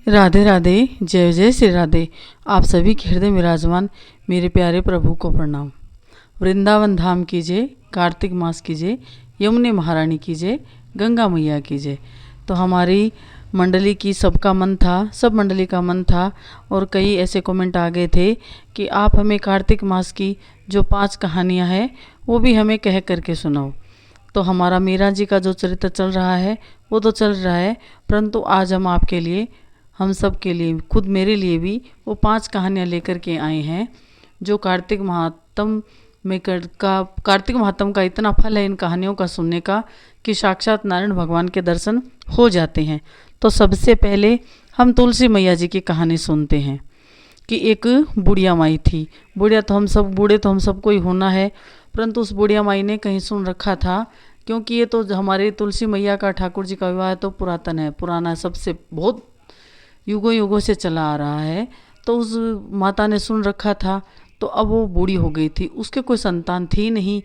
राधे राधे, जय जय श्री राधे। आप सभी के हृदय विराजमान मेरे प्यारे प्रभु को प्रणाम। वृंदावन धाम की जय, कार्तिक मास की जय, यमुने महारानी की जय, गंगा मैया की जय। तो हमारी मंडली की सबका मन था, सब मंडली का मन था और कई ऐसे कमेंट आ गए थे कि आप हमें कार्तिक मास की जो 5 कहानियाँ हैं वो भी हमें कह करके सुनाओ। तो हमारा मीरा जी का जो चरित्र चल रहा है वो तो चल रहा है, परंतु आज हम आपके लिए, हम सब के लिए, खुद मेरे लिए भी वो 5 कहानियाँ लेकर के आए हैं जो कार्तिक महात्म में कार्तिक महात्म का इतना फल है इन कहानियों का सुनने का कि साक्षात नारायण भगवान के दर्शन हो जाते हैं। तो सबसे पहले हम तुलसी मैया जी की कहानी सुनते हैं कि एक बुढ़िया माई थी। बूढ़े तो हम सबको ही होना है, परंतु उस बुढ़िया माई ने कहीं सुन रखा था, क्योंकि ये तो हमारे तुलसी मैया का ठाकुर जी का विवाह तो पुरातन है, पुराना, सबसे बहुत युगों युगों से चला आ रहा है। तो उस माता ने सुन रखा था। तो अब वो बूढ़ी हो गई थी, उसके कोई संतान थी नहीं।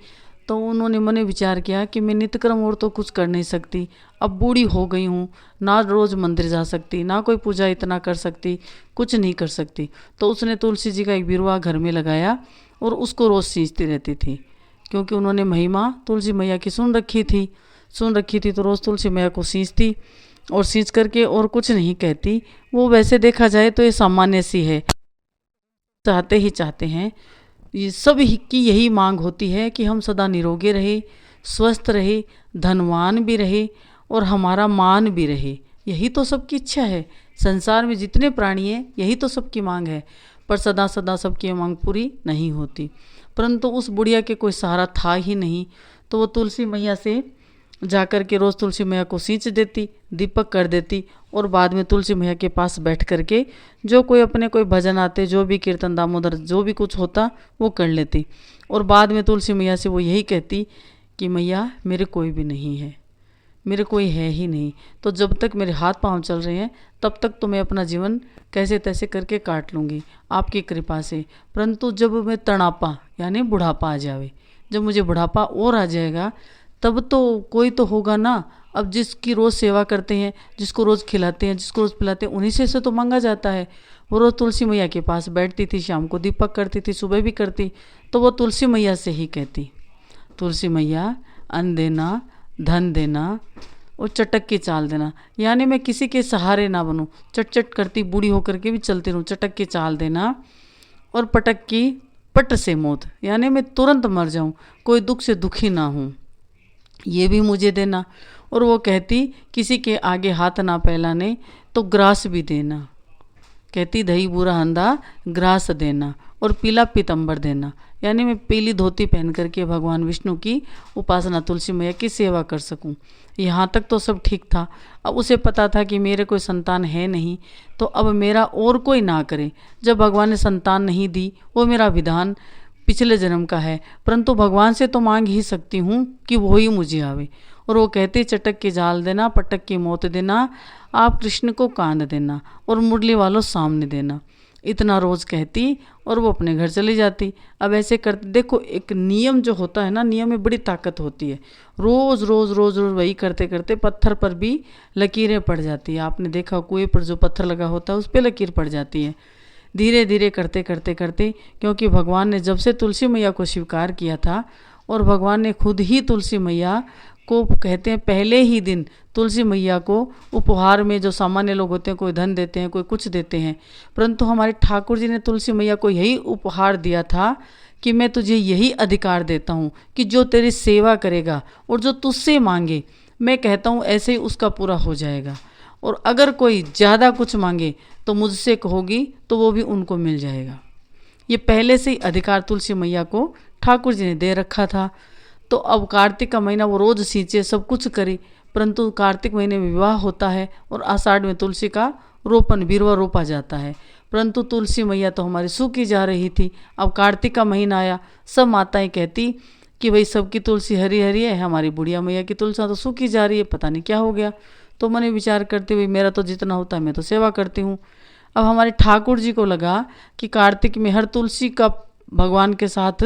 तो उन्होंने मन में विचार किया कि मैं नित्यक्रम और तो कुछ कर नहीं सकती, अब बूढ़ी हो गई हूँ, ना रोज़ मंदिर जा सकती, ना कोई पूजा इतना कर सकती, कुछ नहीं कर सकती। तो उसने तुलसी जी का एक बिरवा घर में लगाया और उसको रोज़ सींचती रहती थी, क्योंकि उन्होंने महिमा तुलसी मैया की सुन रखी थी। तो रोज़ तुलसी मैया को सींचती और सींच करके और कुछ नहीं कहती। वो वैसे देखा जाए तो ये सामान्य सी है, चाहते हैं ये सब की यही मांग होती है कि हम सदा निरोगी रहे, स्वस्थ रहे, धनवान भी रहे और हमारा मान भी रहे। यही तो सबकी इच्छा है। संसार में जितने प्राणी हैं यही तो सबकी मांग है, पर सदा सदा सबकी मांग पूरी नहीं होती। परंतु उस बुढ़िया के कोई सहारा था ही नहीं। तो वो तुलसी मैया से जाकर के रोज़ तुलसी मैया को सींच देती, दीपक कर देती और बाद में तुलसी मैया के पास बैठ करके जो कोई अपने कोई भजन आते, जो भी कीर्तन दामोदर जो भी कुछ होता वो कर लेती। और बाद में तुलसी मैया से वो यही कहती कि मैया मेरे कोई भी नहीं है, मेरे कोई है ही नहीं, तो जब तक मेरे हाथ पांव चल रहे हैं तब तक तो मैं अपना जीवन कैसे तैसे करके काट लूँगी आपकी कृपा से। परंतु जब मैं तड़ापा यानी बुढ़ापा आ जावे, जब मुझे बुढ़ापा और आ जाएगा तब तो कोई तो होगा ना। अब जिसकी रोज़ सेवा करते हैं, जिसको रोज़ खिलाते हैं, जिसको रोज़ पिलाते हैं, उन्हीं से तो मांगा जाता है। वो रोज़ तुलसी मैया के पास बैठती थी, शाम को दीपक करती थी, सुबह भी करती। तो वो तुलसी मैया से ही कहती, तुलसी मैया अन्न देना, धन देना और चटक की चाल देना, यानी मैं किसी के सहारे ना बनूं, चट चट करती बूढ़ी होकर के भी चलती रहूं, चटक की चाल देना। और पटक की पट से मौत, यानी मैं तुरंत मर जाऊं, कोई दुख से दुखी ना हूं, ये भी मुझे देना। और वो कहती किसी के आगे हाथ ना फैलाने, तो ग्रास भी देना। कहती दही बूरा हंदा ग्रास देना और पीला पीतंबर देना, यानी मैं पीली धोती पहन करके भगवान विष्णु की उपासना, तुलसी मैया की सेवा कर सकूं। यहाँ तक तो सब ठीक था। अब उसे पता था कि मेरे कोई संतान है नहीं, तो अब मेरा और कोई ना करे। जब भगवान ने संतान नहीं दी, वो मेरा विधान पिछले जन्म का है, परंतु भगवान से तो मांग ही सकती हूँ कि वो ही मुझे आवे। और वो कहते चटक की जाल देना, पटक की मौत देना, आप कृष्ण को कांद देना और मुरली वालों सामने देना। इतना रोज़ कहती और वो अपने घर चली जाती। अब ऐसे करते, देखो एक नियम जो होता है ना, नियम में बड़ी ताकत होती है। रोज़ रोज़ रोज़ रोज़ वही करते करते पत्थर पर भी लकीरें पड़ जाती है। आपने देखा कुएं पर जो पत्थर लगा होता है उस पर लकीर पड़ जाती है। धीरे धीरे करते करते करते, क्योंकि भगवान ने जब से तुलसी मैया को स्वीकार किया था, और भगवान ने खुद ही तुलसी मैया को, कहते हैं पहले ही दिन तुलसी मैया को उपहार में, जो सामान्य लोग होते हैं कोई धन देते हैं, कोई कुछ देते हैं, परंतु हमारे ठाकुर जी ने तुलसी मैया को यही उपहार दिया था कि मैं तुझे यही अधिकार देता हूँ कि जो तेरी सेवा करेगा और जो तुझसे मांगे, मैं कहता हूँ ऐसे ही उसका पूरा हो जाएगा। और अगर कोई ज़्यादा कुछ मांगे तो मुझसे कहोगी तो वो भी उनको मिल जाएगा। ये पहले से ही अधिकार तुलसी मैया को ठाकुर जी ने दे रखा था। तो अब कार्तिक का महीना वो रोज़ सींचे, सब कुछ करे, परंतु कार्तिक महीने में विवाह होता है और आषाढ़ में तुलसी का रोपण, बिरवा रोपा जाता है। परंतु तुलसी मैया तो हमारी सूखी जा रही थी। अब कार्तिक का महीना आया, सब माताएं कहती कि भाई सबकी तुलसी हरी हरी है, हमारी बुढ़िया मैया की तुलसी तो सूखी जा रही है, पता नहीं क्या हो गया। तो मैंने विचार करते हुए, मेरा तो जितना होता है मैं तो सेवा करती हूँ। अब हमारे ठाकुर जी को लगा कि कार्तिक में हर तुलसी का भगवान के साथ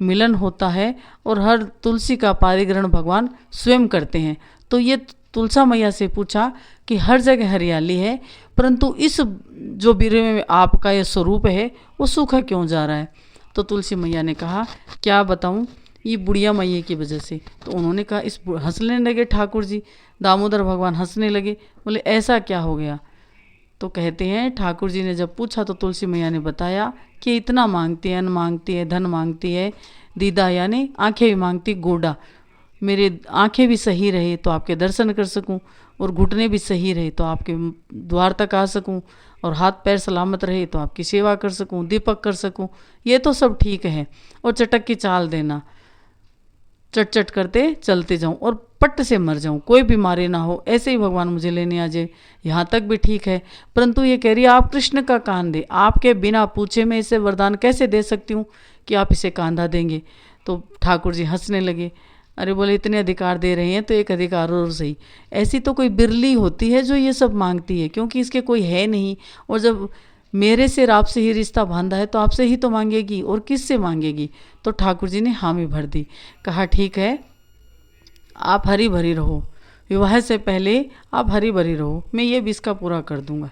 मिलन होता है और हर तुलसी का पारिग्रहण भगवान स्वयं करते हैं। तो ये तुलसा मैया से पूछा कि हर जगह हरियाली है, परंतु इस जो बिरवे में आपका ये स्वरूप है वो सूखा क्यों जा रहा है। तो तुलसी मैया ने कहा, क्या बताऊं, ये बुढ़िया मैया की वजह से। तो उन्होंने कहा, हंसने लगे ठाकुर जी, दामोदर भगवान हंसने लगे, बोले ऐसा क्या हो गया। तो कहते हैं ठाकुर जी ने जब पूछा तो तुलसी मैया ने बताया कि इतना मांगती है, अन्न मांगती है, धन मांगती है, दीदा यानी आंखें भी मांगती, गोडा, मेरे आंखें भी सही रहे तो आपके दर्शन कर सकूं, और घुटने भी सही रहे तो आपके द्वार तक आ सकूं, और हाथ पैर सलामत रहे तो आपकी सेवा कर सकूं, दीपक कर सकूं, ये तो सब ठीक है। और चटक की चाल देना, चट चट करते चलते जाऊं और पट से मर जाऊं, कोई बीमारी ना हो, ऐसे ही भगवान मुझे लेने आ जाए, यहाँ तक भी ठीक है। परंतु ये कह रही है आप कृष्ण का कान दे, आपके बिना पूछे मैं इसे वरदान कैसे दे सकती हूँ कि आप इसे कांधा देंगे। तो ठाकुर जी हंसने लगे, अरे बोले इतने अधिकार दे रहे हैं तो एक अधिकार और सही। ऐसी तो कोई बिरली होती है जो ये सब मांगती है, क्योंकि इसके कोई है नहीं, और जब मेरे से आपसे ही रिश्ता बांधा है तो आपसे ही तो मांगेगी, और किस से मांगेगी। तो ठाकुर जी ने हामी भर दी, कहा ठीक है आप हरी भरी रहो, विवाह से पहले आप हरी भरी रहो, मैं ये भी इसका पूरा कर दूंगा।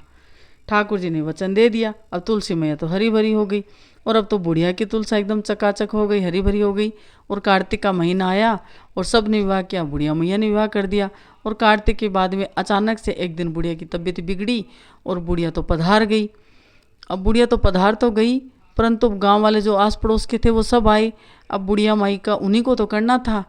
ठाकुर जी ने वचन दे दिया। अब तुलसी मैया तो हरी भरी हो गई, और अब तो बुढ़िया की तुलसा एकदम चकाचक हो गई, हरी भरी हो गई। और कार्तिक का महीना आया और सब ने विवाह किया, बुढ़िया मैया ने विवाह कर दिया। और कार्तिक के बाद में अचानक से एक दिन बुढ़िया की तबीयत बिगड़ी और बुढ़िया तो पधार गई। अब बुढ़िया तो पधार तो गई, परंतु गांव वाले जो आस पड़ोस के थे वो सब आए। अब बुढ़िया माई का उन्हीं को तो करना था,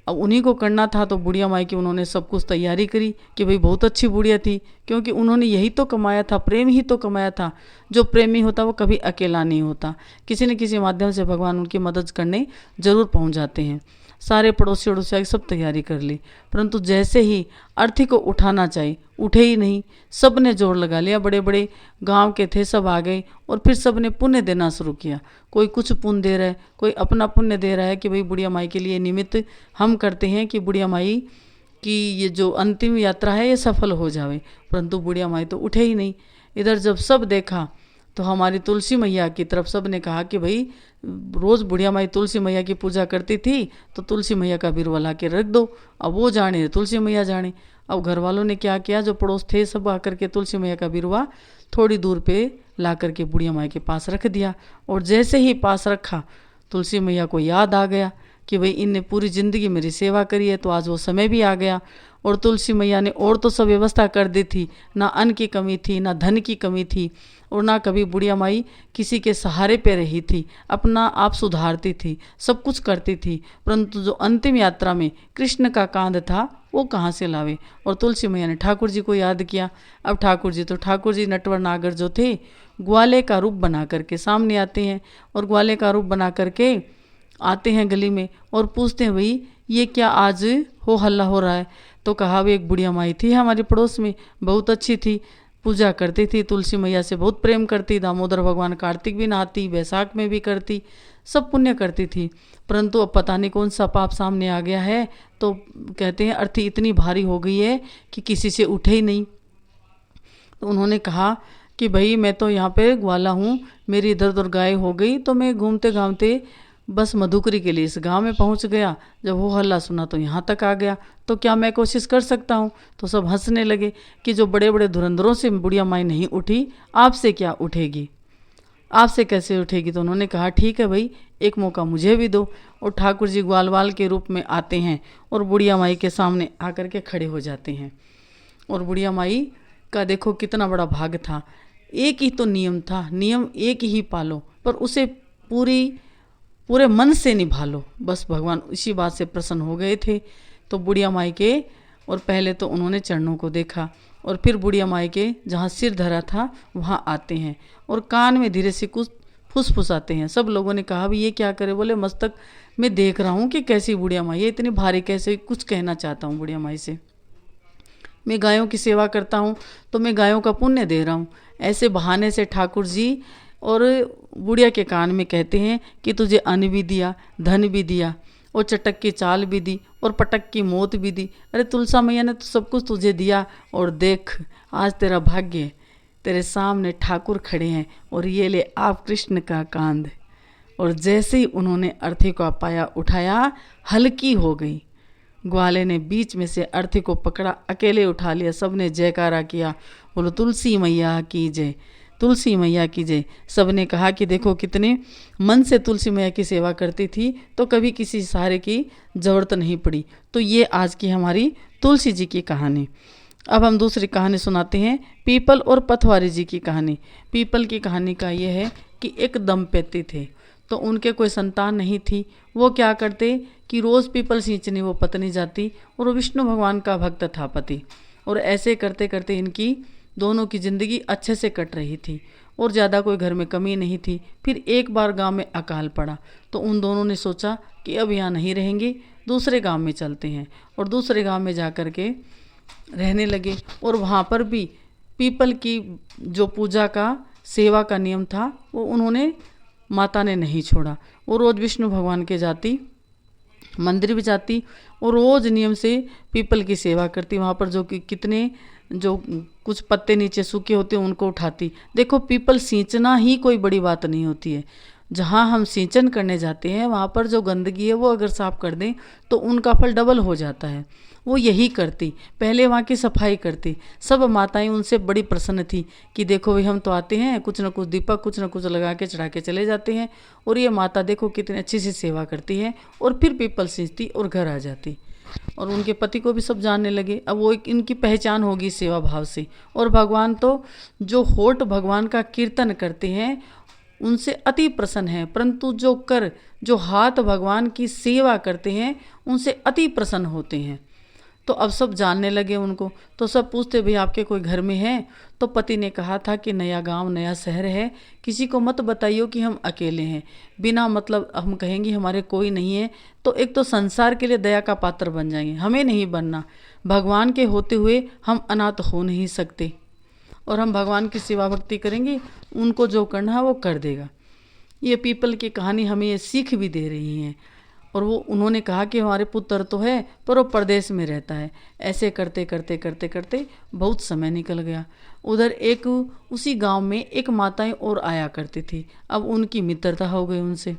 अब उन्हीं को करना था, तो बुढ़िया माई की उन्होंने सब कुछ तैयारी करी कि भाई बहुत अच्छी बुढ़िया थी, क्योंकि उन्होंने यही तो कमाया था, प्रेम ही तो कमाया था। जो प्रेमी होता वो कभी अकेला नहीं होता, किसी न किसी माध्यम से भगवान उनकी मदद करने जरूर पहुंच जाते हैं। सारे पड़ोसी अड़ोसी सब तैयारी कर ली, परंतु जैसे ही अर्थी को उठाना चाहिए उठे ही नहीं। सब ने जोर लगा लिया, बड़े बड़े गांव के थे सब आ गए, और फिर सब ने पुण्य देना शुरू किया। कोई कुछ पुण्य दे रहा है, कोई अपना पुण्य दे रहा है कि भाई बुढ़िया माई के लिए निमित्त हम करते हैं कि बुढ़िया माई की ये जो अंतिम यात्रा है ये सफल हो जावे। परंतु बुढ़िया माई तो उठे ही नहीं। इधर जब सब देखा तो हमारी तुलसी मैया की तरफ सब ने कहा कि भाई रोज़ बुढ़िया माई तुलसी मैया की पूजा करती थी, तो तुलसी मैया का बिरवा ला के रख दो, अब वो जाने तुलसी मैया जाने। अब घर वालों ने क्या किया, जो पड़ोस थे सब आकर के तुलसी मैया का बिरवा थोड़ी दूर पे ला करके बुढ़िया माई के पास रख दिया। और जैसे ही पास रखा, तुलसी मैया को याद आ गया कि भाई इनने पूरी ज़िंदगी मेरी सेवा करी है, तो आज वो समय भी आ गया। और तुलसी मैया ने और तो सब व्यवस्था कर दी थी, ना अन्न की कमी थी, ना धन की कमी थी, और ना कभी बुढ़िया माई किसी के सहारे पे रही थी, अपना आप सुधारती थी, सब कुछ करती थी। परंतु जो अंतिम यात्रा में कृष्ण का कांध था वो कहाँ से लावे। और तुलसी मैया ने ठाकुर जी को याद किया। अब ठाकुर जी नटवर नागर जो थे ग्वाले का रूप बना करके सामने आते हैं, और ग्वाले का रूप बना करके आते हैं गली में और पूछते हैं भाई ये क्या आज हो हल्ला हो रहा है। तो कहा वे एक बुढ़िया माई थी हमारे पड़ोस में, बहुत अच्छी थी, पूजा करती थी, तुलसी मैया से बहुत प्रेम करती, दामोदर भगवान कार्तिक भी नहाती, बैसाख में भी करती, सब पुण्य करती थी। परंतु अब पता नहीं कौन सा पाप सामने आ गया है, तो कहते हैं अर्थी इतनी भारी हो गई है कि किसी से उठे ही नहीं। तो उन्होंने कहा कि भाई मैं तो यहाँ पे ग्वाला हूँ, मेरी इधर उधर गाय हो गई, तो मैं घूमते घामते बस मधुकरी के लिए इस गांव में पहुंच गया, जब वो हल्ला सुना तो यहाँ तक आ गया, तो क्या मैं कोशिश कर सकता हूँ। तो सब हंसने लगे कि जो बड़े बड़े धुरंधरों से बुढ़िया माई नहीं उठी, आपसे क्या उठेगी, आपसे कैसे उठेगी। तो उन्होंने कहा ठीक है भाई, एक मौका मुझे भी दो। और ठाकुर जी ग्वालवाल के रूप में आते हैं और बुढ़िया माई के सामने आकर के खड़े हो जाते हैं। और बुढ़िया माई का देखो कितना बड़ा भाग था, एक ही तो नियम था, नियम एक ही पालो, पर उसे पूरे मन से निभा लो, बस भगवान इसी बात से प्रसन्न हो गए थे। तो बुढ़िया माई के, और पहले तो उन्होंने चरणों को देखा, और फिर बुढ़िया माई के जहाँ सिर धरा था वहाँ आते हैं और कान में धीरे से कुछ फुसफुसाते हैं। सब लोगों ने कहा भी ये क्या करे, बोले मस्तक मैं देख रहा हूँ कि कैसी बुढ़िया माई है, इतनी भारी कैसे, कुछ कहना चाहता हूँ बुढ़िया माई से, मैं गायों की सेवा करता हूँ तो मैं गायों का पुण्य दे रहा हूँ। ऐसे बहाने से ठाकुर जी और बुढ़िया के कान में कहते हैं कि तुझे अन्न भी दिया, धन भी दिया, और चटक की चाल भी दी, और पटक की मौत भी दी। अरे तुलसा मैया ने तो सब कुछ तुझे दिया, और देख आज तेरा भाग्य, तेरे सामने ठाकुर खड़े हैं, और ये ले आप कृष्ण का कांध। और जैसे ही उन्होंने अर्थी को पाया उठाया, हल्की हो गई, ग्वाले ने बीच में से अर्थी को पकड़ा, अकेले उठा लिया, सबने जयकारा किया, बोलो तुलसी मैया की जय, तुलसी मैया की जय। सबने कहा कि देखो कितने मन से तुलसी मैया की सेवा करती थी, तो कभी किसी सहारे की ज़रूरत नहीं पड़ी। तो ये आज की हमारी तुलसी जी की कहानी। अब हम दूसरी कहानी सुनाते हैं, पीपल और पथवारी जी की कहानी। पीपल की कहानी का ये है कि एक दंपति थे, तो उनके कोई संतान नहीं थी। वो क्या करते कि रोज़ पीपल सींचने वो पत्नी जाती, और वो विष्णु भगवान का भक्त था पति। और ऐसे करते करते इनकी दोनों की ज़िंदगी अच्छे से कट रही थी, और ज़्यादा कोई घर में कमी नहीं थी। फिर एक बार गांव में अकाल पड़ा, तो उन दोनों ने सोचा कि अब यहाँ नहीं रहेंगे, दूसरे गांव में चलते हैं। और दूसरे गांव में जा कर के रहने लगे। और वहाँ पर भी पीपल की जो पूजा का सेवा का नियम था वो उन्होंने, माता ने नहीं छोड़ा। वो रोज़ विष्णु भगवान के जाती, मंदिर भी जाती, और रोज़ नियम से पीपल की सेवा करती। वहाँ पर जो कि कितने जो कुछ पत्ते नीचे सूखे होते हैं उनको उठाती। देखो पीपल सींचना ही कोई बड़ी बात नहीं होती है। जहाँ हम सिंचन करने जाते हैं वहाँ पर जो गंदगी है वो अगर साफ कर दें तो उनका फल डबल हो जाता है। वो यही करती, पहले वहाँ की सफाई करती। सब माताएं उनसे बड़ी प्रसन्न थी कि देखो भाई हम तो आते हैं, कुछ ना कुछ दीपक कुछ ना कुछ लगा के चढ़ा के चले जाते हैं, और ये माता देखो कितनी अच्छी सी सेवा करती है। और फिर पीपल सींचती और घर आ जाती। और उनके पति को भी सब जानने लगे। अब वो एक इनकी पहचान होगी सेवा भाव से। और भगवान तो जो होठ भगवान का कीर्तन करते हैं उनसे अति प्रसन्न है, परंतु जो हाथ भगवान की सेवा करते हैं उनसे अति प्रसन्न होते हैं। तो अब सब जानने लगे उनको। तो सब पूछते भाई आपके कोई घर में है? तो पति ने कहा था कि नया गांव नया शहर है, किसी को मत बताइयो कि हम अकेले हैं। बिना मतलब हम कहेंगे हमारे कोई नहीं है तो एक तो संसार के लिए दया का पात्र बन जाएंगे, हमें नहीं बनना। भगवान के होते हुए हम अनाथ हो नहीं सकते, और हम भगवान की सेवा भक्ति करेंगे, उनको जो करना है वो कर देगा। ये पीपल की कहानी हमें ये सीख भी दे रही है। और वो उन्होंने कहा कि हमारे पुत्र तो है पर वो परदेश में रहता है। ऐसे करते करते करते करते बहुत समय निकल गया। उधर एक उसी गांव में एक माताएं और आया करती थी। अब उनकी मित्रता हो गई उनसे।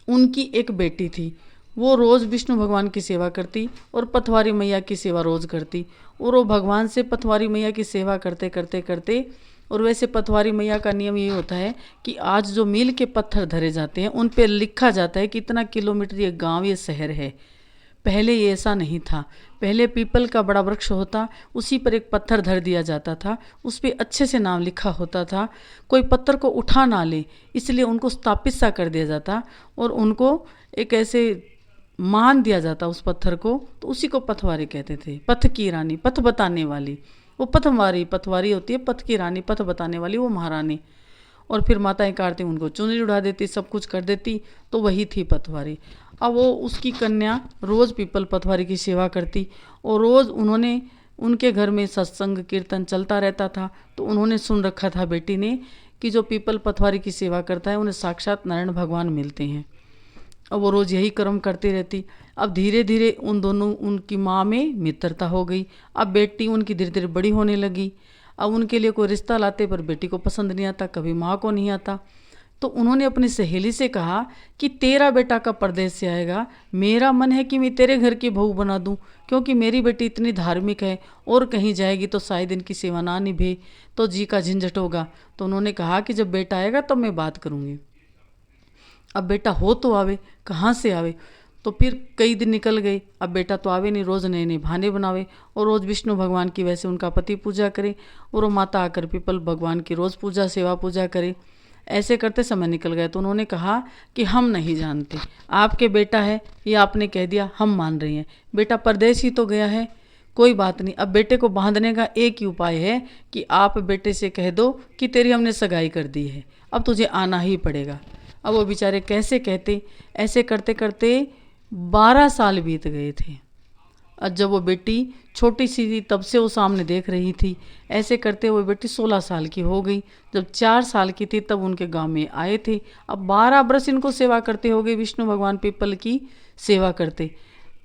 उनकी एक बेटी थी, वो रोज़ विष्णु भगवान की सेवा करती और पथवारी मैया की सेवा रोज़ करती। और वो भगवान से पथवारी मैया की सेवा करते करते करते, और वैसे पथवारी मैया का नियम ये होता है कि आज जो मील के पत्थर धरे जाते हैं उन पे लिखा जाता है कि इतना किलोमीटर ये गांव ये शहर है। पहले ये ऐसा नहीं था। पहले पीपल का बड़ा वृक्ष होता, उसी पर एक पत्थर धर दिया जाता था, उस पर अच्छे से नाम लिखा होता था। कोई पत्थर को उठा ना ले इसलिए उनको स्थापित सा कर दिया जाता, और उनको एक ऐसे मान दिया जाता उस पत्थर को। तो उसी को पथवारी कहते थे। पथ की रानी, पथ बताने वाली, वो पथवारी होती है। पथ की रानी, पथ बताने वाली, वो महारानी। और फिर माताएं काटती उनको चुनरी उड़ा देती, सब कुछ कर देती, तो वही थी पथवारी। अब वो उसकी कन्या रोज़ पीपल पथवारी की सेवा करती, और रोज़ उन्होंने उनके घर में सत्संग कीर्तन चलता रहता था। तो उन्होंने सुन रखा था बेटी ने कि जो पीपल पथवारी की सेवा करता है उन्हें साक्षात नारायण भगवान मिलते हैं। अब वो रोज़ यही कर्म करती रहती। अब धीरे धीरे उन दोनों, उनकी माँ में मित्रता हो गई। अब बेटी उनकी धीरे धीरे बड़ी होने लगी। अब उनके लिए कोई रिश्ता लाते पर बेटी को पसंद नहीं आता, कभी माँ को नहीं आता। तो उन्होंने अपनी सहेली से कहा कि तेरा बेटा कब परदेश से आएगा, मेरा मन है कि मैं तेरे घर की बहू बना दूं, क्योंकि मेरी बेटी इतनी धार्मिक है, और कहीं जाएगी तो शायद इनकी सेवा ना निभे तो जी का झंझट होगा। तो उन्होंने कहा कि जब बेटा आएगा तब मैं बात करूँगी। अब बेटा हो तो आवे, कहाँ से आवे। तो फिर कई दिन निकल गए। अब बेटा तो आवे नहीं, रोज़ नए नए बहाने बनावे, और रोज़ विष्णु भगवान की वैसे उनका पति पूजा करे, और वो माता आकर पीपल भगवान की रोज़ पूजा सेवा पूजा करे। ऐसे करते समय निकल गए। तो उन्होंने कहा कि हम नहीं जानते, आपके बेटा है, ये आपने कह दिया, हम मान रहे हैं। बेटा परदेश ही तो गया है, कोई बात नहीं। अब बेटे को बांधने का एक ही उपाय है कि आप बेटे से कह दो कि तेरी हमने सगाई कर दी है, अब तुझे आना ही पड़ेगा। अब वो बेचारे कैसे कहते। ऐसे करते करते 12 साल बीत गए थे। और जब वो बेटी छोटी सी थी तब से वो सामने देख रही थी। ऐसे करते वो बेटी 16 साल की हो गई। जब 4 साल की थी तब उनके गांव में आए थे। अब 12 बरस इनको सेवा करते हो गए, विष्णु भगवान पीपल की सेवा करते।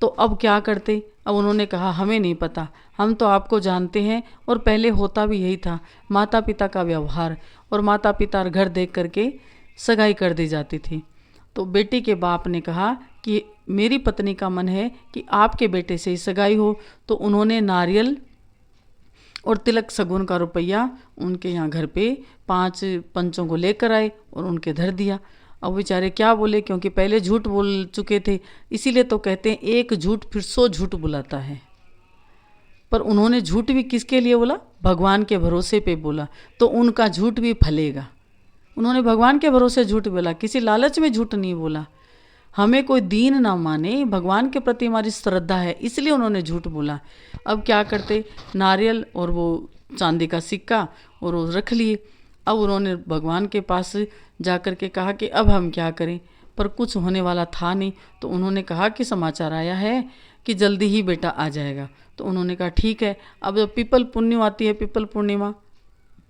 तो अब क्या करते। अब उन्होंने कहा हमें नहीं पता, हम तो आपको जानते हैं, और पहले होता भी यही था, माता पिता का व्यवहार, और माता पिता घर देख करके सगाई कर दी जाती थी। तो बेटी के बाप ने कहा कि मेरी पत्नी का मन है कि आपके बेटे से ही सगाई हो। तो उन्होंने नारियल और तिलक सगुन का रुपया उनके यहाँ घर पे 5 पंचों को लेकर आए और उनके धर दिया। अब बेचारे क्या बोले, क्योंकि पहले झूठ बोल चुके थे, इसीलिए तो कहते हैं एक झूठ फिर 100 झूठ बुलाता है। पर उन्होंने झूठ भी किसके लिए बोला? भगवान के भरोसे पे बोला, तो उनका झूठ भी फलेगा। उन्होंने भगवान के भरोसे झूठ बोला, किसी लालच में झूठ नहीं बोला। हमें कोई दीन ना माने, भगवान के प्रति हमारी श्रद्धा है, इसलिए उन्होंने झूठ बोला। अब क्या करते, नारियल और वो चांदी का सिक्का और वो रख लिए। अब उन्होंने भगवान के पास जा कर के कहा कि अब हम क्या करें, पर कुछ होने वाला था नहीं। तो उन्होंने कहा कि समाचार आया है कि जल्दी ही बेटा आ जाएगा। तो उन्होंने कहा ठीक है। अब जब पीपल पुण्य आती है, पीपल पूर्णिमा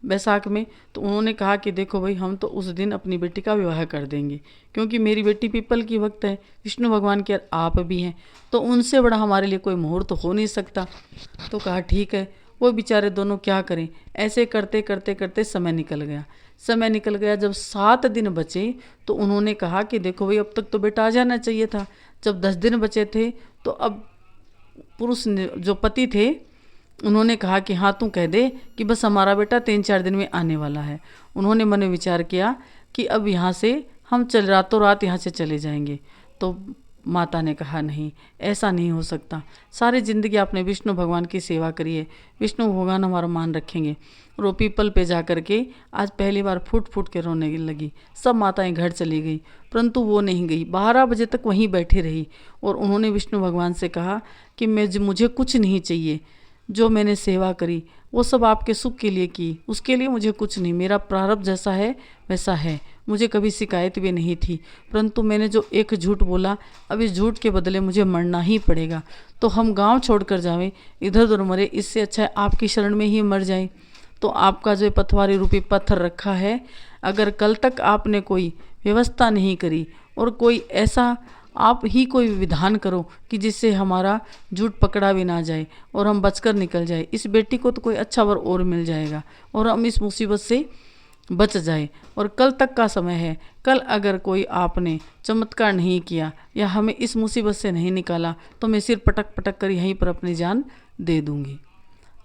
बैसाख में, तो उन्होंने कहा कि देखो भाई, हम तो उस दिन अपनी बेटी का विवाह कर देंगे, क्योंकि मेरी बेटी पीपल की भक्त है, विष्णु भगवान के आप भी हैं, तो उनसे बड़ा हमारे लिए कोई मुहूर्त तो हो नहीं सकता। तो कहा ठीक है। वो बेचारे दोनों क्या करें, ऐसे करते करते करते समय निकल गया। समय निकल गया, जब 7 दिन बचे तो उन्होंने कहा कि देखो भाई, अब तक तो बेटा आ जाना चाहिए था। जब 10 दिन बचे थे तो अब पुरुष ने, जो पति थे, उन्होंने कहा कि हाँ तू कह दे कि बस हमारा बेटा 3-4 दिन में आने वाला है। उन्होंने मन में विचार किया कि अब यहाँ से हम रातों रात यहाँ से चले जाएंगे। तो माता ने कहा नहीं, ऐसा नहीं हो सकता, सारी ज़िंदगी आपने विष्णु भगवान की सेवा करी है, विष्णु भगवान हमारा मान रखेंगे। और वो पीपल पे जा कर के आज पहली बार फूट फूट के रोने लगी। सब माताएं घर चली गई, परंतु वो नहीं गई, 12 बजे तक वहीं बैठी रही। और उन्होंने विष्णु भगवान से कहा कि मुझे कुछ नहीं चाहिए, जो मैंने सेवा करी वो सब आपके सुख के लिए की, उसके लिए मुझे कुछ नहीं, मेरा प्रारब्ध जैसा है वैसा है, मुझे कभी शिकायत भी नहीं थी, परंतु मैंने जो एक झूठ बोला, अब इस झूठ के बदले मुझे मरना ही पड़ेगा। तो हम गांव छोड़कर जावें, इधर उधर मरे, इससे अच्छा है आपकी शरण में ही मर जाएं। तो आपका जो पथवारी रूपी पत्थर रखा है, अगर कल तक आपने कोई व्यवस्था नहीं करी और कोई ऐसा आप ही कोई विधान करो कि जिससे हमारा झूठ पकड़ा भी ना जाए और हम बचकर निकल जाए, इस बेटी को तो कोई अच्छा वर और मिल जाएगा और हम इस मुसीबत से बच जाए। और कल तक का समय है, कल अगर कोई आपने चमत्कार नहीं किया या हमें इस मुसीबत से नहीं निकाला तो मैं सिर पटक पटक कर यहीं पर अपनी जान दे दूंगी।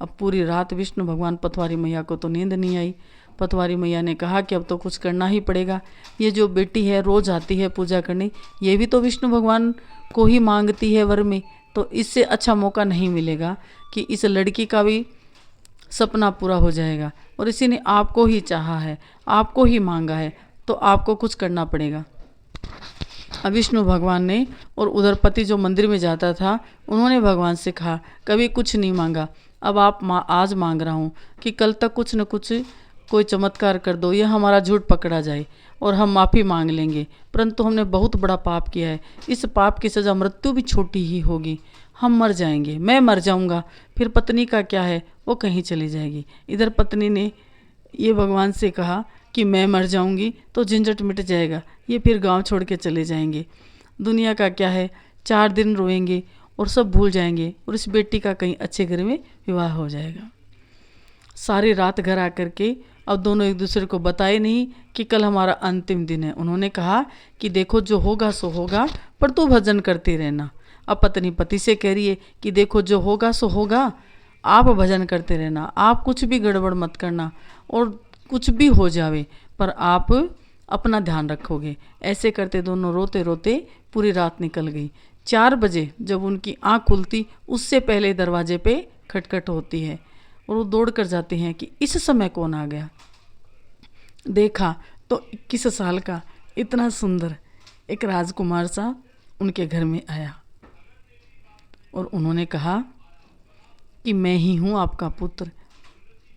अब पूरी रात विष्णु भगवान, पथवारी मैया को तो नींद नहीं आई। पथवारी मैया ने कहा कि अब तो कुछ करना ही पड़ेगा, ये जो बेटी है रोज़ आती है पूजा करने, ये भी तो विष्णु भगवान को ही मांगती है वर में, तो इससे अच्छा मौका नहीं मिलेगा कि इस लड़की का भी सपना पूरा हो जाएगा। और इसी ने आपको ही चाहा है, आपको ही मांगा है, तो आपको कुछ करना पड़ेगा। अब विष्णु भगवान ने, और उधर पति जो मंदिर में जाता था, उन्होंने भगवान से कहा कभी कुछ नहीं मांगा, अब आप आज मांग रहा हूँ कि कल तक कुछ न कुछ कोई चमत्कार कर दो, यह हमारा झूठ पकड़ा जाए और हम माफ़ी मांग लेंगे, परंतु हमने बहुत बड़ा पाप किया है, इस पाप की सज़ा मृत्यु भी छोटी ही होगी, हम मर जाएंगे, मैं मर जाऊंगा, फिर पत्नी का क्या है, वो कहीं चली जाएगी। इधर पत्नी ने ये भगवान से कहा कि मैं मर जाऊंगी तो झंझट मिट जाएगा, ये फिर गांव छोड़ के चले जाएंगे, दुनिया का क्या है, 4 दिन रोएंगे और सब भूल जाएंगे और इस बेटी का कहीं अच्छे घर में विवाह हो जाएगा। सारी रात घर आकर के अब दोनों एक दूसरे को बताए नहीं कि कल हमारा अंतिम दिन है। उन्होंने कहा कि देखो जो होगा सो होगा, पर तू भजन करती रहना। अब पत्नी पति से कह रही है कि देखो जो होगा सो होगा, आप भजन करते रहना, आप कुछ भी गड़बड़ मत करना, और कुछ भी हो जावे पर आप अपना ध्यान रखोगे। ऐसे करते दोनों रोते रोते पूरी रात निकल गई। 4 बजे जब उनकी आँख खुलती, उससे पहले दरवाजे पे खटखट होती है और वो दौड़ कर जाते हैं कि इस समय कौन आ गया। देखा तो 21 साल का इतना सुंदर एक राजकुमार सा उनके घर में आया और उन्होंने कहा कि मैं ही हूँ आपका पुत्र।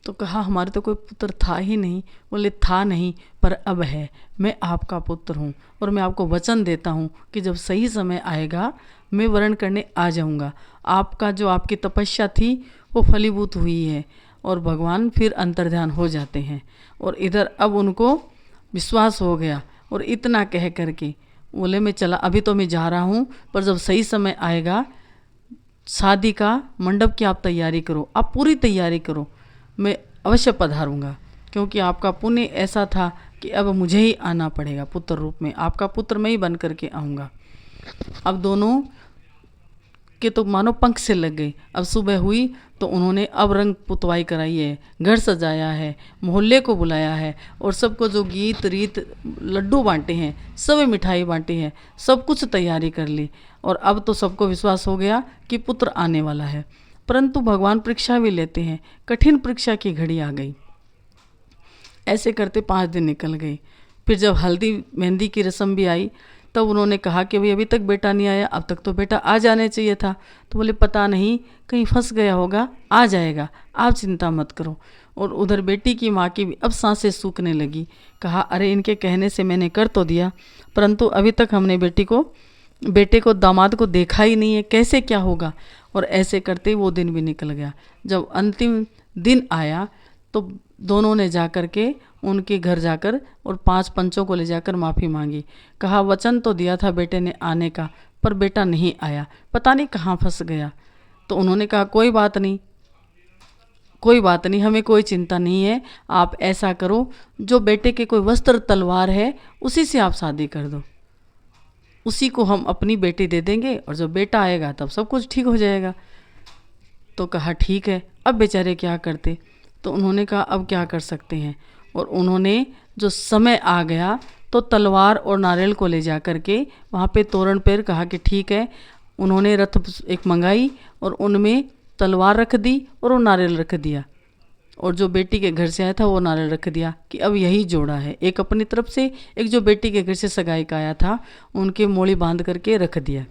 तो कहा हमारे तो कोई पुत्र था ही नहीं। बोले था नहीं, पर अब है, मैं आपका पुत्र हूँ और मैं आपको वचन देता हूँ कि जब सही समय आएगा मैं वरण करने आ जाऊँगा। आपका जो आपकी तपस्या थी वो फलीभूत हुई है और भगवान फिर अंतर्ध्यान हो जाते हैं। और इधर अब उनको विश्वास हो गया और इतना कह करके बोले मैं चला, अभी तो मैं जा रहा हूँ, पर जब सही समय आएगा शादी का मंडप की आप तैयारी करो, आप पूरी तैयारी करो, मैं अवश्य पधारूंगा, क्योंकि आपका पुण्य ऐसा था कि अब मुझे ही आना पड़ेगा पुत्र रूप में, आपका पुत्र मैं ही बन करके आऊँगा। अब दोनों के तो मानो पंख से लग गई। अब सुबह हुई तो उन्होंने अब रंग पुतवाई कराई है, घर सजाया है, मोहल्ले को बुलाया है और सबको जो गीत रीत लड्डू बांटे हैं, सब मिठाई बांटी है, सब कुछ तैयारी कर ली। और अब तो सबको विश्वास हो गया कि पुत्र आने वाला है। परंतु भगवान परीक्षा भी लेते हैं, कठिन परीक्षा की घड़ी आ गई। ऐसे करते 5 दिन निकल गए। फिर जब हल्दी मेहंदी की रस्म भी आई तब उन्होंने कहा कि भाई अभी तक बेटा नहीं आया, अब तक तो बेटा आ जाने चाहिए था। तो बोले पता नहीं कहीं फंस गया होगा, आ जाएगा, आप चिंता मत करो। और उधर बेटी की माँ की भी अब सांसें सूखने लगी। कहा अरे इनके कहने से मैंने कर तो दिया, परंतु अभी तक हमने बेटे को दामाद को देखा ही नहीं है, कैसे क्या होगा। और ऐसे करते वो दिन भी निकल गया। जब अंतिम दिन आया तो दोनों ने जा कर के उनके घर जाकर और 5 पंचों को ले जाकर माफ़ी मांगी। कहा वचन तो दिया था बेटे ने आने का, पर बेटा नहीं आया, पता नहीं कहाँ फंस गया। तो उन्होंने कहा कोई बात नहीं, कोई बात नहीं, हमें कोई चिंता नहीं है। आप ऐसा करो, जो बेटे के कोई वस्त्र तलवार है उसी से आप शादी कर दो, उसी को हम अपनी बेटी दे देंगे और जब बेटा आएगा तब सब कुछ ठीक हो जाएगा। तो कहा ठीक है। अब बेचारे क्या करते। तो उन्होंने कहा अब क्या कर सकते हैं। और उन्होंने जो समय आ गया तो तलवार और नारियल को ले जा कर के वहाँ पे तोरण पर कहा कि ठीक है। उन्होंने रथ एक मंगाई और उनमें तलवार रख दी और वो नारियल रख दिया। और जो बेटी के घर से आया था वो नारियल रख दिया कि अब यही जोड़ा है। एक अपनी तरफ से, एक जो बेटी के घर से सगाई का आया था उनके मोड़ी बांध करके रख दिया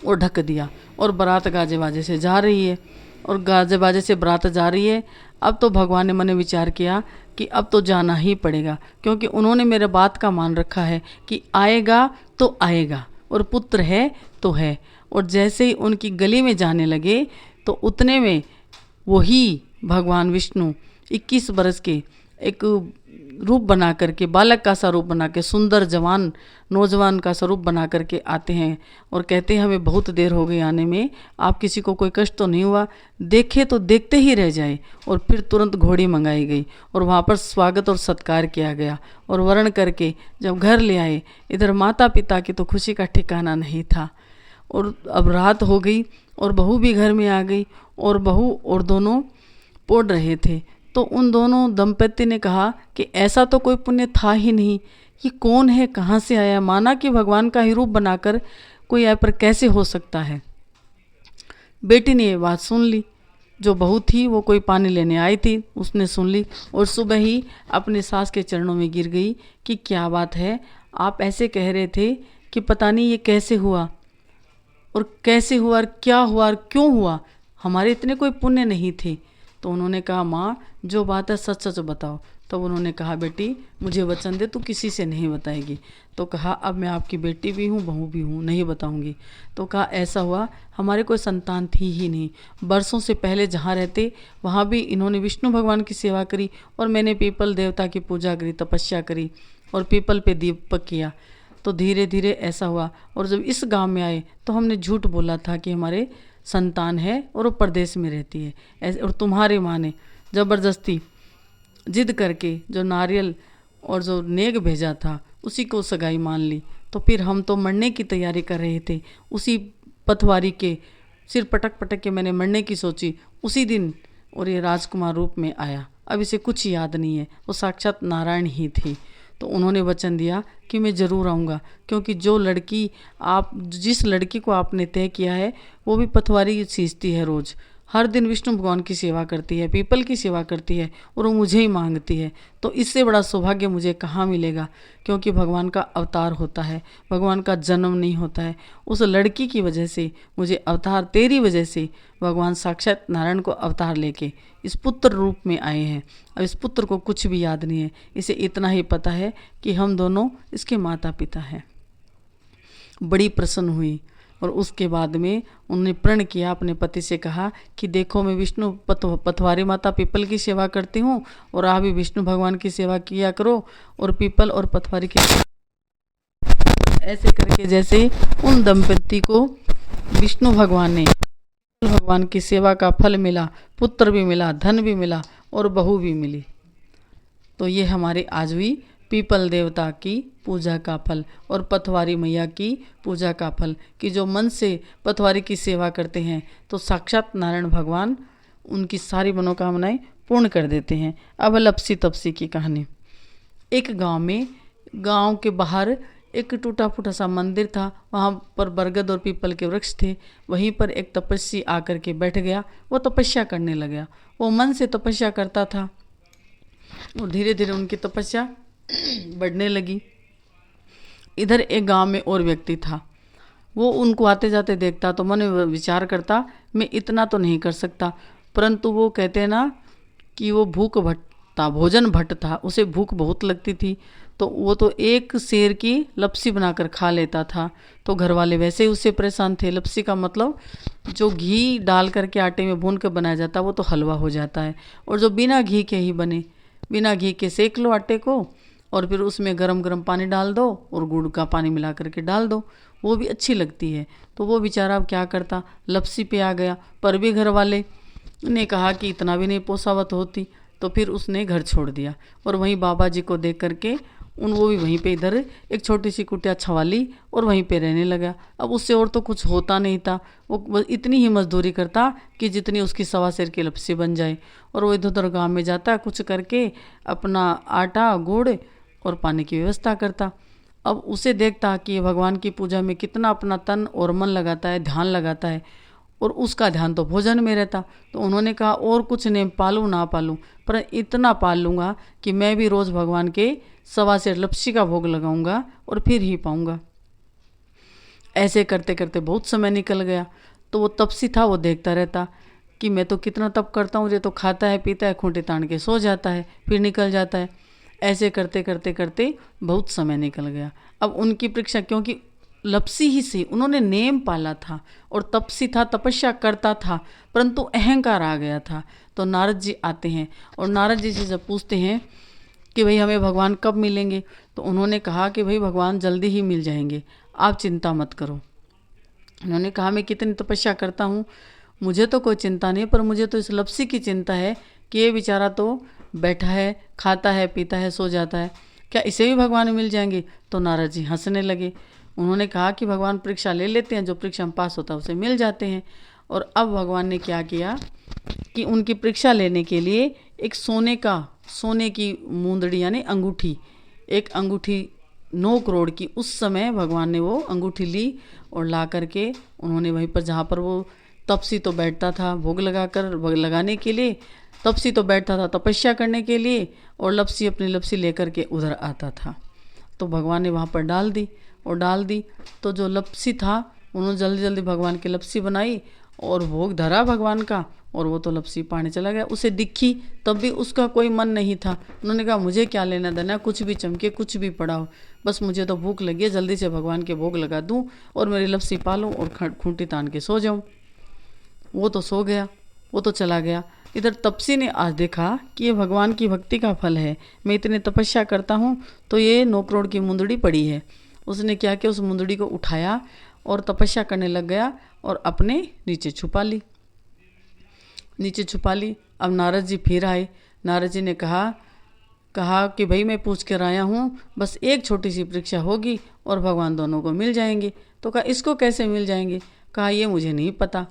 और ढक दिया। और बारात गाजे बाजे से जा रही है और गाजे बाजे से बारात जा रही है। अब तो भगवान ने मन विचार किया कि अब तो जाना ही पड़ेगा, क्योंकि उन्होंने मेरे बात का मान रखा है कि आएगा तो आएगा और पुत्र है तो है। और जैसे ही उनकी गली में जाने लगे तो उतने में वही भगवान विष्णु 21 बरस के एक रूप बना करके, बालक का सा रूप बना के, सुंदर जवान नौजवान का स्वरूप बना करके आते हैं और कहते हैं हमें बहुत देर हो गई आने में, आप किसी को कोई कष्ट तो नहीं हुआ, देखे तो देखते ही रह जाए। और फिर तुरंत घोड़ी मंगाई गई और वहाँ पर स्वागत और सत्कार किया गया और वर्ण करके जब घर ले आए, इधर माता पिता की तो खुशी का ठिकाना नहीं था। और अब रात हो गई और बहू भी घर में आ गई और बहू और दोनों पढ़ रहे थे। तो उन दोनों दंपति ने कहा कि ऐसा तो कोई पुण्य था ही नहीं, ये कौन है, कहाँ से आया, माना कि भगवान का ही रूप बनाकर कोई आए, पर कैसे हो सकता है। बेटी ने ये बात सुन ली। जो बहू थी वो कोई पानी लेने आई थी, उसने सुन ली और सुबह ही अपनी सास के चरणों में गिर गई कि क्या बात है, आप ऐसे कह रहे थे कि पता नहीं ये कैसे हुआ और कैसे हुआ और क्या हुआ और क्यों हुआ, हमारे इतने कोई पुण्य नहीं थे। तो उन्होंने कहा माँ जो बात है सच सच बताओ। तब उन्होंने कहा बेटी मुझे वचन दे, तू किसी से नहीं बताएगी। तो कहा अब मैं आपकी बेटी भी हूँ बहू भी हूँ, नहीं बताऊँगी। तो कहा ऐसा हुआ, हमारे कोई संतान थी ही नहीं, बरसों से पहले जहाँ रहते वहाँ भी इन्होंने विष्णु भगवान की सेवा करी और मैंने पीपल देवता की पूजा करी, तपस्या करी और पीपल पे दीपक किया। तो धीरे धीरे ऐसा हुआ और जब इस गांव में आए तो हमने झूठ बोला था कि हमारे संतान है और वो परदेश में रहती है ऐसे। और तुम्हारी माँ ने ज़बरदस्ती जिद करके जो नारियल और जो नेग भेजा था उसी को सगाई मान ली। तो फिर हम तो मरने की तैयारी कर रहे थे, उसी पथवारी के सिर पटक पटक के मैंने मरने की सोची उसी दिन, और ये राजकुमार रूप में आया। अब इसे कुछ याद नहीं है, वो साक्षात नारायण ही थी। तो उन्होंने वचन दिया कि मैं ज़रूर आऊँगा, क्योंकि जिस लड़की को आपने तय किया है वो भी पथवारी सींचती है, रोज़ हर दिन विष्णु भगवान की सेवा करती है, पीपल की सेवा करती है और वो मुझे ही मांगती है। तो इससे बड़ा सौभाग्य मुझे कहाँ मिलेगा, क्योंकि भगवान का अवतार होता है, भगवान का जन्म नहीं होता है। उस लड़की की वजह से मुझे अवतार, तेरी वजह से भगवान साक्षात नारायण को अवतार लेके इस पुत्र रूप में आए हैं। अब इस पुत्र को कुछ भी याद नहीं है, इसे इतना ही पता है कि हम दोनों इसके माता पिता हैं। बड़ी प्रसन्न हुई और उसके बाद में उन्होंने प्रण किया, अपने पति से कहा कि देखो मैं विष्णु पथवारी माता पीपल की सेवा करती हूँ और आप भी विष्णु भगवान की सेवा किया करो और पीपल और पथवारी की ऐसे करके जैसे उन दंपति को विष्णु भगवान की सेवा का फल मिला, पुत्र भी मिला, धन भी मिला और बहू भी मिली। तो ये हमारी आज हुई पीपल देवता की पूजा का फल और पथवारी मैया की पूजा का फल कि जो मन से पथवारी की सेवा करते हैं तो साक्षात नारायण भगवान उनकी सारी मनोकामनाएं पूर्ण कर देते हैं। अब लपसी तपसी की कहानी। एक गांव में, गांव के बाहर एक टूटा फूटा सा मंदिर था। वहाँ पर बरगद और पीपल के वृक्ष थे। वहीं पर एक तपस्वी आकर के बैठ गया। वो तपस्या करने लगा। वो मन से तपस्या करता था और धीरे धीरे उनकी तपस्या बढ़ने लगी। इधर एक गांव में और व्यक्ति था। वो उनको आते जाते देखता तो मन में विचार करता, मैं इतना तो नहीं कर सकता। परंतु वो कहते ना कि वो भूख भट्ट था, भोजन भट्ट था, उसे भूख बहुत लगती थी। तो वो तो एक शेर की लपसी बनाकर खा लेता था। तो घर वाले वैसे ही उससे परेशान थे। लपसी का मतलब जो घी डाल करके आटे में भून कर बनाया जाता है वो तो हलवा हो जाता है, और जो बिना घी के ही बने, बिना घी के सेक लो आटे को और फिर उसमें गरम गरम पानी डाल दो और गुड़ का पानी मिला करके डाल दो, वो भी अच्छी लगती है। तो वो बेचारा अब क्या करता, लपसी पे आ गया। पर भी घर वाले ने कहा कि इतना भी नहीं पोसावत होती। तो फिर उसने घर छोड़ दिया और वहीं बाबा जी को देख करके वो भी वहीं पे इधर एक छोटी सी कुटिया छवा ली और वहीं पे रहने लगा। अब उससे और तो कुछ होता नहीं था। वो इतनी ही मजदूरी करता कि जितनी उसकी सवा सेर की लपसी बन जाए, और वो इधर उधर गाँव में जाता कुछ करके अपना आटा गुड़ और पानी की व्यवस्था करता। अब उसे देखता कि ये भगवान की पूजा में कितना अपना तन और मन लगाता है, ध्यान लगाता है, और उसका ध्यान तो भोजन में रहता। तो उन्होंने कहा और कुछ नहीं पालूँ ना पालूँ, पर इतना पाल लूँगा कि मैं भी रोज़ भगवान के सवा सेर लपसी का भोग लगाऊंगा और फिर ही पाऊंगा। ऐसे करते करते बहुत समय निकल गया। तो वो तपसी था, वो देखता रहता कि मैं तो कितना तप करता हूँ, ये तो खाता है पीता है, खूंटी तान के सो जाता है फिर निकल जाता है। ऐसे करते करते करते बहुत समय निकल गया। अब उनकी परीक्षा, क्योंकि लपसी ही से उन्होंने नेम पाला था और तपसी था, तपस्या करता था, परंतु अहंकार आ गया था। तो नारद जी आते हैं और नारद जी से जब पूछते हैं कि भाई हमें भगवान कब मिलेंगे, तो उन्होंने कहा कि भाई भगवान जल्दी ही मिल जाएंगे, आप चिंता मत करो। उन्होंने कहा मैं कितनी तपस्या करता हूँ, मुझे तो कोई चिंता नहीं, पर मुझे तो इस लपसी की चिंता है कि ये बेचारा तो बैठा है, खाता है पीता है सो जाता है, क्या इसे भी भगवान मिल जाएंगे। तो नारद जी हंसने लगे। उन्होंने कहा कि भगवान परीक्षा ले लेते हैं, जो परीक्षा में पास होता है उसे मिल जाते हैं। और अब भगवान ने क्या किया कि उनकी परीक्षा लेने के लिए एक सोने की मूंदड़ी यानी अंगूठी, एक अंगूठी 9 करोड़ की, उस समय भगवान ने वो अंगूठी ली और ला करके उन्होंने वहीं पर, जहाँ पर वो तपसी तो बैठता था भोग लगाने के लिए, तपसी तो बैठता था तपस्या करने के लिए, और लपसी अपनी लपसी लेकर के उधर आता था। तो भगवान ने वहाँ पर डाल दी। तो जो लपसी था उन्होंने जल्दी जल्दी भगवान की लपसी बनाई और भोग धरा भगवान का, और वो तो लपसी पानी चला गया। उसे दिखी तब भी उसका कोई मन नहीं था। उन्होंने कहा मुझे क्या लेना देना, कुछ भी चमके कुछ भी पड़ा हो, बस मुझे तो भूख लगी है, जल्दी से भगवान के भोग लगा दूं और मेरी लपसी पालूं और खूंटी तान के सो जाऊं। वो तो सो गया, वो तो चला गया। इधर तपसी ने आज देखा कि ये भगवान की भक्ति का फल है, मैं इतनी तपस्या करता हूँ तो ये 9 करोड़ की मुंदड़ी पड़ी है। उसने क्या किया, उस मुंदड़ी को उठाया और तपस्या करने लग गया और अपने नीचे छुपा ली। अब नारद जी फिर आए। नारद जी ने कहा कि भाई मैं पूछ कर आया हूँ, बस एक छोटी सी परीक्षा होगी और भगवान दोनों को मिल जाएंगे। तो कहा इसको कैसे मिल जाएंगे। कहा ये मुझे नहीं पता।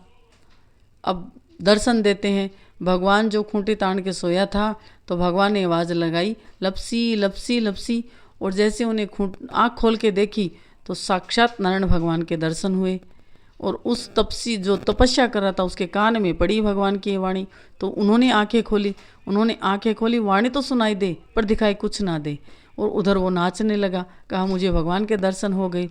अब दर्शन देते हैं। भगवान जो खूंटी तान के सोया था, तो भगवान ने आवाज़ लगाई लपसी लपसी लपसी, और जैसे उन्हें आँख खोल के देखी तो साक्षात नारायण भगवान के दर्शन हुए। और उस तपसी जो तपस्या कर रहा था उसके कान में पड़ी भगवान की वाणी। तो उन्होंने आंखें खोली, वाणी तो सुनाई दे पर दिखाई कुछ ना दे। और उधर वो नाचने लगा, कहा मुझे भगवान के दर्शन हो गए।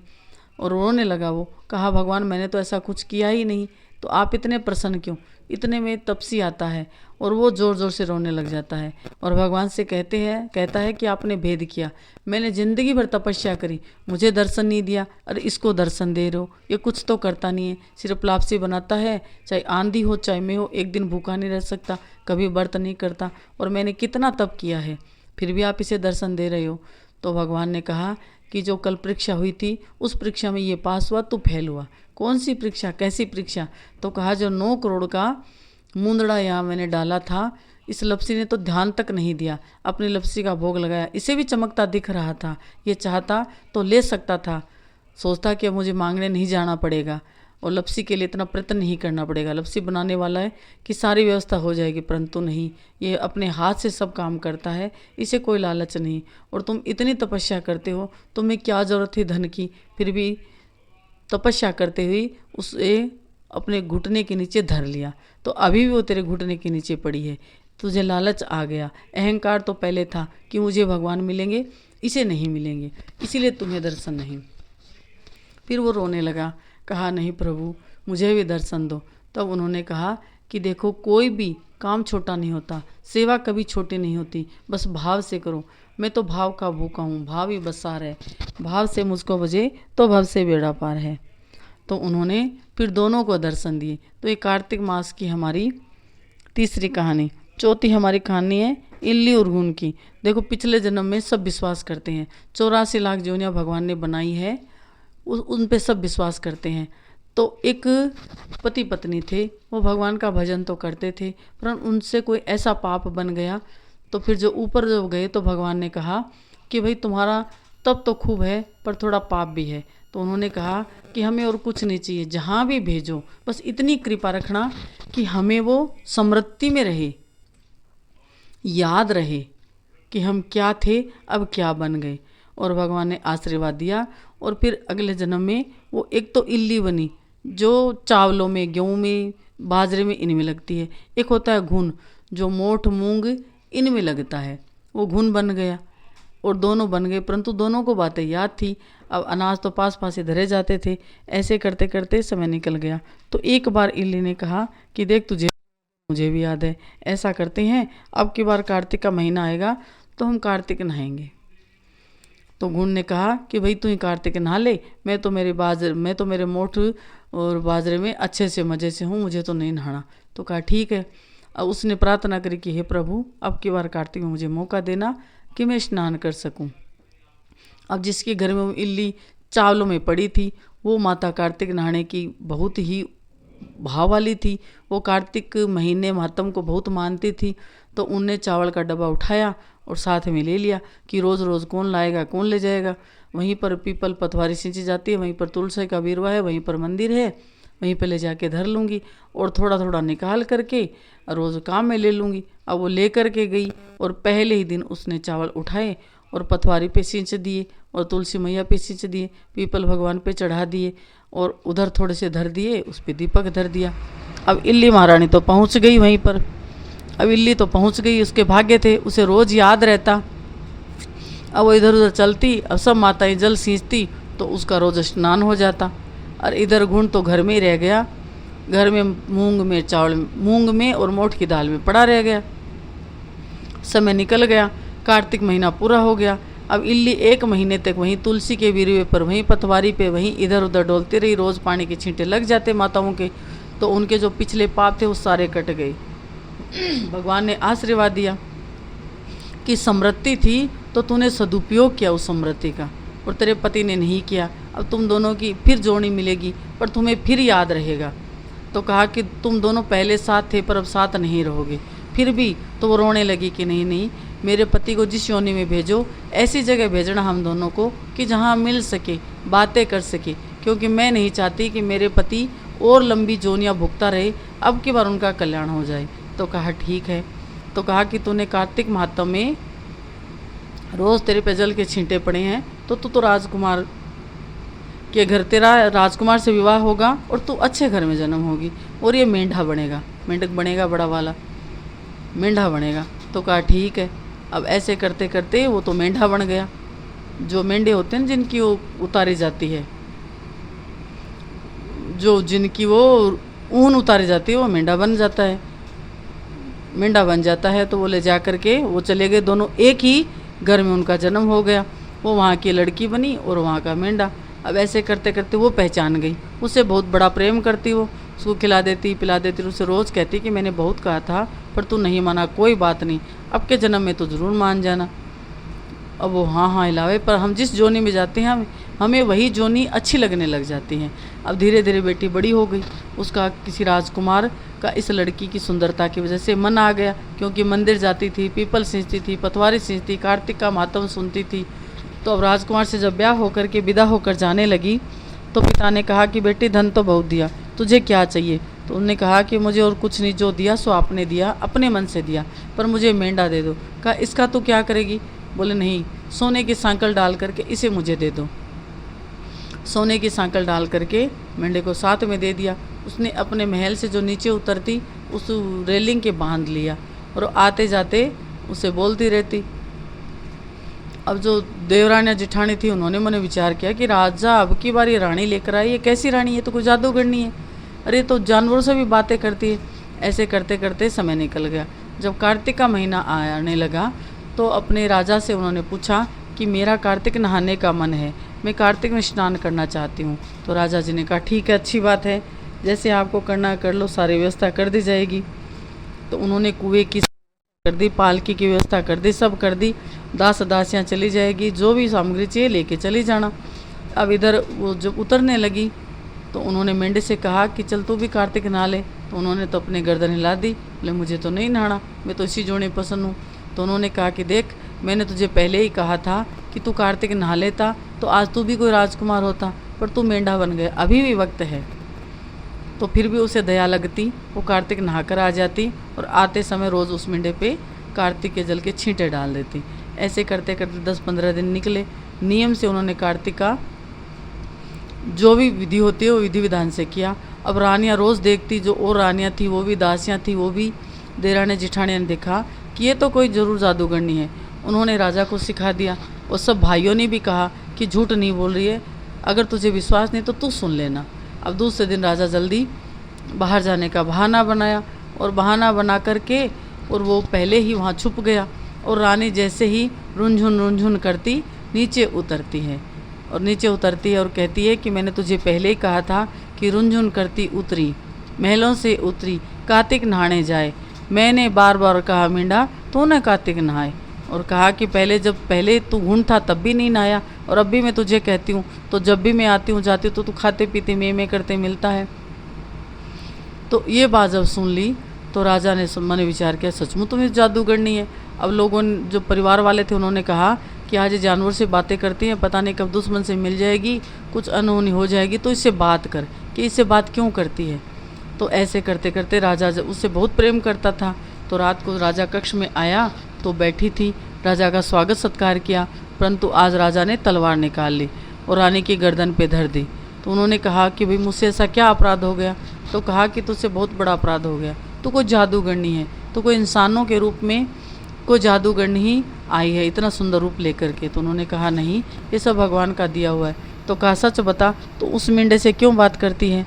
और रोने लगा। वो कहा भगवान मैंने तो ऐसा कुछ किया ही नहीं, तो आप इतने प्रसन्न क्यों। इतने में तपसी आता है और वो ज़ोर ज़ोर से रोने लग जाता है और भगवान से कहता है कि आपने भेद किया, मैंने ज़िंदगी भर तपस्या करी, मुझे दर्शन नहीं दिया, अरे इसको दर्शन दे रहे हो, ये कुछ तो करता नहीं है, सिर्फ लापसी बनाता है, चाहे आंधी हो चाहे मैं हो, एक दिन भूखा नहीं रह सकता, कभी व्रत नहीं करता, और मैंने कितना तप किया है, फिर भी आप इसे दर्शन दे रहे हो। तो भगवान ने कहा कि जो कल परीक्षा हुई थी उस परीक्षा में ये पास हुआ, तू फेल हुआ। कौन सी परीक्षा, कैसी परीक्षा। तो कहा जो 9 करोड़ का मुंदड़ा यहाँ मैंने डाला था, इस लपसी ने तो ध्यान तक नहीं दिया, अपनी लपसी का भोग लगाया। इसे भी चमकता दिख रहा था, ये चाहता तो ले सकता था, सोचता कि अब मुझे मांगने नहीं जाना पड़ेगा और लपसी के लिए इतना प्रयत्न नहीं करना पड़ेगा। लपसी बनाने वाला है कि सारी व्यवस्था हो जाएगी, परंतु नहीं, ये अपने हाथ से सब काम करता है, इसे कोई लालच नहीं। और तुम इतनी तपस्या करते हो, तुम्हें क्या ज़रूरत थी धन की, फिर भी तपस्या करते हुए उसे अपने घुटने के नीचे धर लिया, तो अभी भी वो तेरे घुटने के नीचे पड़ी है। तुझे लालच आ गया, अहंकार तो पहले था कि मुझे भगवान मिलेंगे, इसे नहीं मिलेंगे, इसीलिए तुम्हें दर्शन नहीं। फिर वो रोने लगा, कहा नहीं प्रभु मुझे भी दर्शन दो। तब उन्होंने कहा कि देखो कोई भी काम छोटा नहीं होता, सेवा कभी छोटी नहीं होती, बस भाव से करो। मैं तो भाव का भूखा हूँ, भाव ही बसार है, भाव से मुझको बजे तो भव से बेड़ा पार है। तो उन्होंने फिर दोनों को दर्शन दिए। तो ये कार्तिक मास की हमारी तीसरी कहानी। चौथी हमारी कहानी है इल्ली और घुन की। देखो पिछले जन्म में सब विश्वास करते हैं, 84 लाख योनियाँ भगवान ने बनाई है, उन पे सब विश्वास करते हैं। तो एक पति पत्नी थे, वो भगवान का भजन तो करते थे, पर उनसे कोई ऐसा पाप बन गया। तो फिर जो ऊपर जो गए तो भगवान ने कहा कि भाई तुम्हारा तप तो खूब है पर थोड़ा पाप भी है। तो उन्होंने कहा कि हमें और कुछ नहीं चाहिए, जहाँ भी भेजो बस इतनी कृपा रखना कि हमें वो स्मृति में रहे, याद रहे कि हम क्या थे अब क्या बन गए। और भगवान ने आशीर्वाद दिया। और फिर अगले जन्म में वो एक तो इल्ली बनी जो चावलों में, गेहूँ में, बाजरे में, इनमें लगती है। एक होता है घुन जो मोठ मूंग इनमें लगता है, वो घुन बन गया। और दोनों बन गए, परंतु दोनों को बातें याद थी। अब अनाज तो पास पास ही धरे जाते थे। ऐसे करते करते समय निकल गया। तो एक बार इल्ली ने कहा कि देख तुझे मुझे भी याद है, ऐसा करते हैं अब की बार कार्तिक का महीना आएगा तो हम कार्तिक नहाएंगे। तो घुन ने कहा कि भाई तू ही कार्तिक नहा ले, मैं तो मेरे मोठ और बाजरे में अच्छे से मज़े से हूँ, मुझे तो नहीं नहाना। तो कहा ठीक है। अब उसने प्रार्थना करी कि हे प्रभु अब की बार कार्तिक में मुझे मौका देना कि मैं स्नान कर सकूं। अब जिसके घर में वो इल्ली चावलों में पड़ी थी, वो माता कार्तिक नहाने की बहुत ही भाव वाली थी। वो कार्तिक महीने महात्म को बहुत मानती थी। तो उनने चावल का डब्बा उठाया और साथ में ले लिया कि रोज़ रोज़ कौन लाएगा, कौन ले जाएगा। वहीं पर पीपल पतवारी सिंची जाती है, वहीं पर तुलसी का बीरवा है, वहीं पर मंदिर है, वहीं पर ले जाके धर लूँगी और थोड़ा थोड़ा निकाल करके रोज़ काम में ले लूँगी। अब वो ले करके गई और पहले ही दिन उसने चावल उठाए और पतवारी पे सींच दिए और तुलसी मैया पे सींच दिए, पीपल भगवान पे चढ़ा दिए और उधर थोड़े से धर दिए, उस पर दीपक धर दिया। अब इल्ली महारानी तो पहुंच गई वहीं पर। अब इल्ली तो पहुंच गई, उसके भाग्य थे, उसे रोज़ याद रहता। अब वो इधर उधर चलती, अब सब माताएं जल सींचती तो उसका रोज़ स्नान हो जाता। और इधर घुन तो घर में ही रह गया, घर में मूंग में और मोठ की दाल में पड़ा रह गया। समय निकल गया, कार्तिक महीना पूरा हो गया। अब इल्ली 1 महीने तक वहीं तुलसी के बीरवे पर, वहीं पतवारी पे, वहीं इधर उधर डोलती रही। रोज़ पानी के छींटे लग जाते माताओं के, तो उनके जो पिछले पाप थे वो सारे कट गए। भगवान ने आशीर्वाद दिया कि समृद्धि थी तो तूने सदुपयोग किया उस समृद्धि का, और तेरे पति ने नहीं किया। अब तुम दोनों की फिर जोड़ी मिलेगी, पर तुम्हें फिर याद रहेगा। तो कहा कि तुम दोनों पहले साथ थे पर अब साथ नहीं रहोगे। फिर भी तो वो रोने लगी कि नहीं नहीं, मेरे पति को जिस योनि में भेजो ऐसी जगह भेजना हम दोनों को कि जहाँ मिल सके, बातें कर सके, क्योंकि मैं नहीं चाहती कि मेरे पति और लंबी जोनियाँ भुगता रहे, अब की बार उनका कल्याण हो जाए। तो कहा ठीक है। तो कहा कि तूने कार्तिक माह में रोज़ तेरे पे जल के छींटे पड़े हैं, तो तू राजकुमार के घर, तेरा राजकुमार से विवाह होगा और तू अच्छे घर में जन्म होगी, और ये मेंढा बनेगा, मेंढक बनेगा, बड़ा वाला मेंढा बनेगा। तो कहा ठीक है। अब ऐसे करते करते वो तो मेंढा बन गया। जो मेंढे होते हैं जिनकी वो उतारी जाती है, जिनकी वो ऊन उतारी जाती है, वो मेंढा बन जाता है। मेंढा बन जाता है तो वो ले जा कर के वो चले गए, दोनों एक ही घर में उनका जन्म हो गया। वो वहाँ की लड़की बनी और वहाँ का मेंढा। अब ऐसे करते करते वो पहचान गई, उससे बहुत बड़ा प्रेम करती वो, उसको खिला देती पिला देती, उससे रोज़ कहती कि मैंने बहुत कहा था पर तू नहीं माना, कोई बात नहीं, अब के जन्म में तो ज़रूर मान जाना। अब वो हाँ हाँ हिलावे, पर हम जिस जोनी में जाते हैं हमें वही जोनी अच्छी लगने लग जाती है। अब धीरे धीरे बेटी बड़ी हो गई, उसका किसी राजकुमार का इस लड़की की सुंदरता की वजह से मन आ गया, क्योंकि मंदिर जाती थी, पीपल सींचती थी, पतवारी सींचती, कार्तिक का मातम सुनती थी। तो अब राजकुमार से जब ब्याह होकर के विदा होकर जाने लगी तो पिता ने कहा कि बेटी धन तो बहुत दिया, तुझे क्या चाहिए? तो उन्होंने कहा कि मुझे और कुछ नहीं, जो दिया सो आपने दिया, अपने मन से दिया, पर मुझे मेंढा दे दो। कहा इसका तो क्या करेगी? बोले नहीं, सोने की सांकल डाल करके इसे मुझे दे दो। सोने की सांकल डाल करके मेंढे को साथ में दे दिया। उसने अपने महल से जो नीचे उतरती उस रेलिंग के बांध लिया और आते जाते उसे बोलती रहती। अब जो देवरानी जिठानी थी उन्होंने मैंने विचार किया कि राजा अब की बार ये रानी लेकर आई, ये कैसी रानी है? तो कोई जादूगरनी है, अरे तो जानवरों से भी बातें करती है। ऐसे करते करते समय निकल गया। जब कार्तिक का महीना आने लगा तो अपने राजा से उन्होंने पूछा कि मेरा कार्तिक नहाने का मन है, मैं कार्तिक में स्नान करना चाहती हूँ। तो राजा जी ने कहा ठीक है, अच्छी बात है, जैसे आपको करना कर लो, सारी व्यवस्था कर दी जाएगी। तो उन्होंने कुएँ की कर दी, पालकी की व्यवस्था कर दी, सब कर दी, दास दासियाँ चली जाएगी, जो भी सामग्री चाहिए लेके चली जाना। अब इधर वो जब उतरने लगी तो उन्होंने मेंढे से कहा कि चल तू भी कार्तिक नहा ले। तो उन्होंने तो अपने गर्दन हिला दी, बोले मुझे तो नहीं नहाना, मैं तो इसी जोड़े पसंद हूँ। तो उन्होंने कहा कि देख, मैंने तुझे पहले ही कहा था कि तू कार्तिक नहा लेता तो आज तू भी कोई राजकुमार होता, पर तू मेंढा बन गया, अभी भी वक्त है। तो फिर भी उसे दया लगती, वो कार्तिक नहाकर आ जाती और आते समय रोज़ उस मेंढे पे कार्तिक के जल के छींटे डाल देती। ऐसे करते करते 10-15 दिन निकले। नियम से उन्होंने कार्तिक का जो भी विधि होती है वो विधि विधान से किया। अब रानियाँ रोज़ देखती, जो और रानियाँ थी वो भी दासियाँ थी, वो भी देरानी जिठानियाँ ने देखा कि ये तो कोई ज़रूर जादूगरनी है। उन्होंने राजा को सिखा दिया और सब भाइयों ने भी कहा कि झूठ नहीं बोल रही है, अगर तुझे विश्वास नहीं तो तू सुन लेना। अब दूसरे दिन राजा जल्दी बाहर जाने का बहाना बनाया और बहाना बना करके और वो पहले ही वहाँ छुप गया और रानी जैसे ही रुनझुन करती नीचे उतरती है और नीचे उतरती है और कहती है कि मैंने तुझे पहले ही कहा था कि रुनझुन करती उतरी, महलों से उतरी, कार्तिक नहाने जाए। मैंने बार बार कहा मेंढा तू न कार्तिक नहाए, और कहा कि पहले तू घूंढ था तब भी नहीं नहाया, और अब भी मैं तुझे कहती हूँ तो जब भी मैं आती हूँ जाती हूँ तो तू खाते पीते में करते मिलता है। तो ये बात जब सुन ली तो राजा ने मन विचार किया सचमुच तुम्हें जादूगरनी है। अब लोगों ने, जो परिवार वाले थे, उन्होंने कहा कि आज ये जानवर से बातें करती हैं, पता नहीं कब दुश्मन से मिल जाएगी, कुछ अनहोनी हो जाएगी, तो इससे बात कर कि इससे बात क्यों करती है। तो ऐसे करते करते राजा उससे बहुत प्रेम करता था। तो रात को राजा कक्ष में आया तो बैठी थी, राजा का स्वागत सत्कार किया, परंतु आज राजा ने तलवार निकाल ली और रानी की गर्दन पे धर दी। तो उन्होंने कहा कि भाई मुझसे ऐसा क्या अपराध हो गया? तो कहा कि तुझसे बहुत बड़ा अपराध हो गया, तो कोई जादूगरनी है, तो कोई इंसानों के रूप में कोई जादूगरनी ही आई है इतना सुंदर रूप लेकर के। तो उन्होंने कहा नहीं, ये सब भगवान का दिया हुआ है। तो कहा सच बता, तो उस मेंढे से क्यों बात करती है?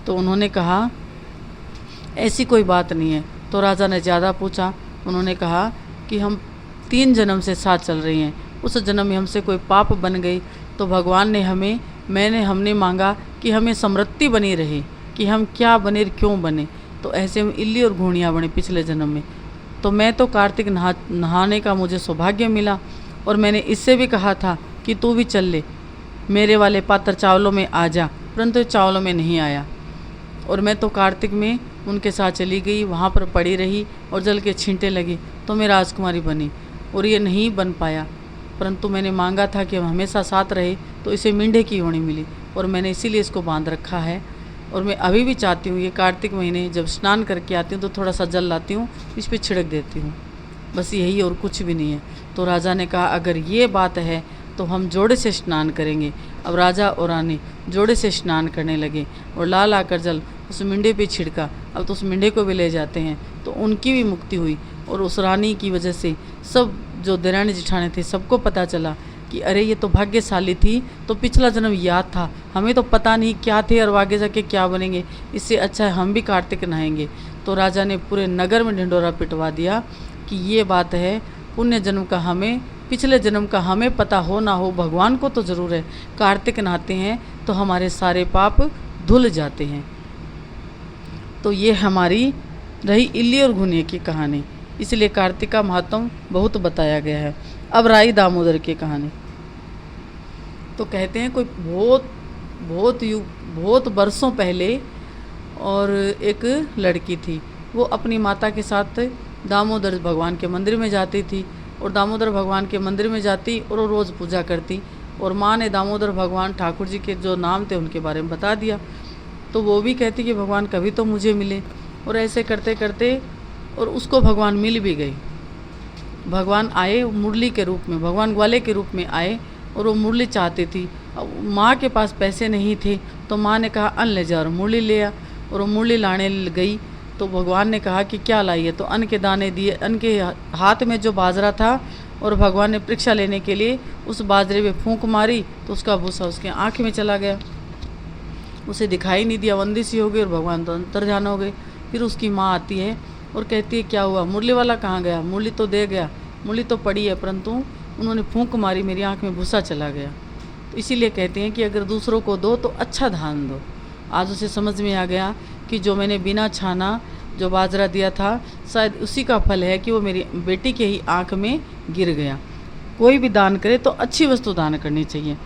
तो उन्होंने कहा ऐसी कोई बात नहीं है। तो राजा ने ज़्यादा पूछा। उन्होंने कहा कि हम 3 जन्म से साथ चल रही हैं, उस जन्म में हमसे कोई पाप बन गई तो भगवान ने हमने मांगा कि हमें समृद्धि बनी रहे, कि हम क्या बने क्यों बने, तो ऐसे हम इल्ली और घोड़ियाँ बने पिछले जन्म में। तो मैं तो कार्तिक नहाने का मुझे सौभाग्य मिला, और मैंने इससे भी कहा था कि तू भी चल ले, मेरे वाले पात्र चावलों में आ जा, परंतु चावलों में नहीं आया। और मैं तो कार्तिक में उनके साथ चली गई, वहाँ पर पड़ी रही और जल के छींटे लगी तो मैं राजकुमारी बनी, और ये नहीं बन पाया। परंतु मैंने मांगा था कि हम हमेशा साथ रहे, तो इसे मेंढे की योनि मिली और मैंने इसीलिए इसको बांध रखा है। और मैं अभी भी चाहती हूँ ये कार्तिक महीने जब स्नान करके आती हूँ तो थोड़ा सा जल लाती हूँ, इस पर छिड़क देती हूँ, बस यही और कुछ भी नहीं है। तो राजा ने कहा अगर ये बात है तो हम जोड़े से स्नान करेंगे। अब राजा और रानी जोड़े से स्नान करने लगे और ला ला कर जल उस मेंढे पे छिड़का। अब तो उस मेंढे को भी ले जाते हैं, तो उनकी भी मुक्ति हुई। और उस रानी की वजह से सब जो देरानी जिठानी थे सबको पता चला कि अरे ये तो भाग्यशाली थी, तो पिछला जन्म याद था, हमें तो पता नहीं क्या थे और आगे जाके क्या बनेंगे, इससे अच्छा है हम भी कार्तिक नहाएंगे। तो राजा ने पूरे नगर में ढिंडोरा पिटवा दिया कि ये बात है, पुण्य जन्म का हमें, पिछले जन्म का हमें पता हो ना हो, भगवान को तो ज़रूर है, कार्तिक नहाते हैं तो हमारे सारे पाप धुल जाते हैं। तो ये हमारी रही इल्ली और घुनिया की कहानी, इसलिए कार्तिक का महत्व बहुत बताया गया है। अब राई दामोदर की कहानी। तो कहते हैं कोई बहुत बरसों पहले और एक लड़की थी, वो अपनी माता के साथ दामोदर भगवान के मंदिर में जाती थी और दामोदर भगवान के मंदिर में जाती और वो रोज़ पूजा करती। और माँ ने दामोदर भगवान ठाकुर जी के जो नाम थे उनके बारे में बता दिया। तो वो भी कहती कि भगवान कभी तो मुझे मिले। और ऐसे करते करते और उसको भगवान मिल भी गई। भगवान आए मुरली के रूप में, भगवान ग्वाले के रूप में आए और वो मुरली चाहती थी। अब माँ के पास पैसे नहीं थे तो माँ ने कहा अन्न ले जा और मुरली ले आ। और वो मुरली लाने गई तो भगवान ने कहा कि क्या लाई है, तो अन्न के दाने दिए। अन्न के हाथ में जो बाजरा था और भगवान ने परीक्षा लेने के लिए उस बाजरे में फूंक मारी तो उसका भूसा उसके आँख में चला गया, उसे दिखाई नहीं दिया, बंदी सी हो गई और भगवान तो अंतर्ध्यान हो गए। फिर उसकी माँ आती है और कहती है क्या हुआ, मुरली वाला कहाँ गया, मुरली तो दे गया, मुरली तो पड़ी है परंतु उन्होंने फूंक मारी, मेरी आँख में भूसा चला गया। तो इसीलिए कहते हैं कि अगर दूसरों को दो तो अच्छा दान दो। आज उसे समझ में आ गया कि जो मैंने बिना छाना जो बाजरा दिया था शायद उसी का फल है कि वो मेरी बेटी के ही आँख में गिर गया। कोई भी दान करे तो अच्छी वस्तु दान करनी चाहिए।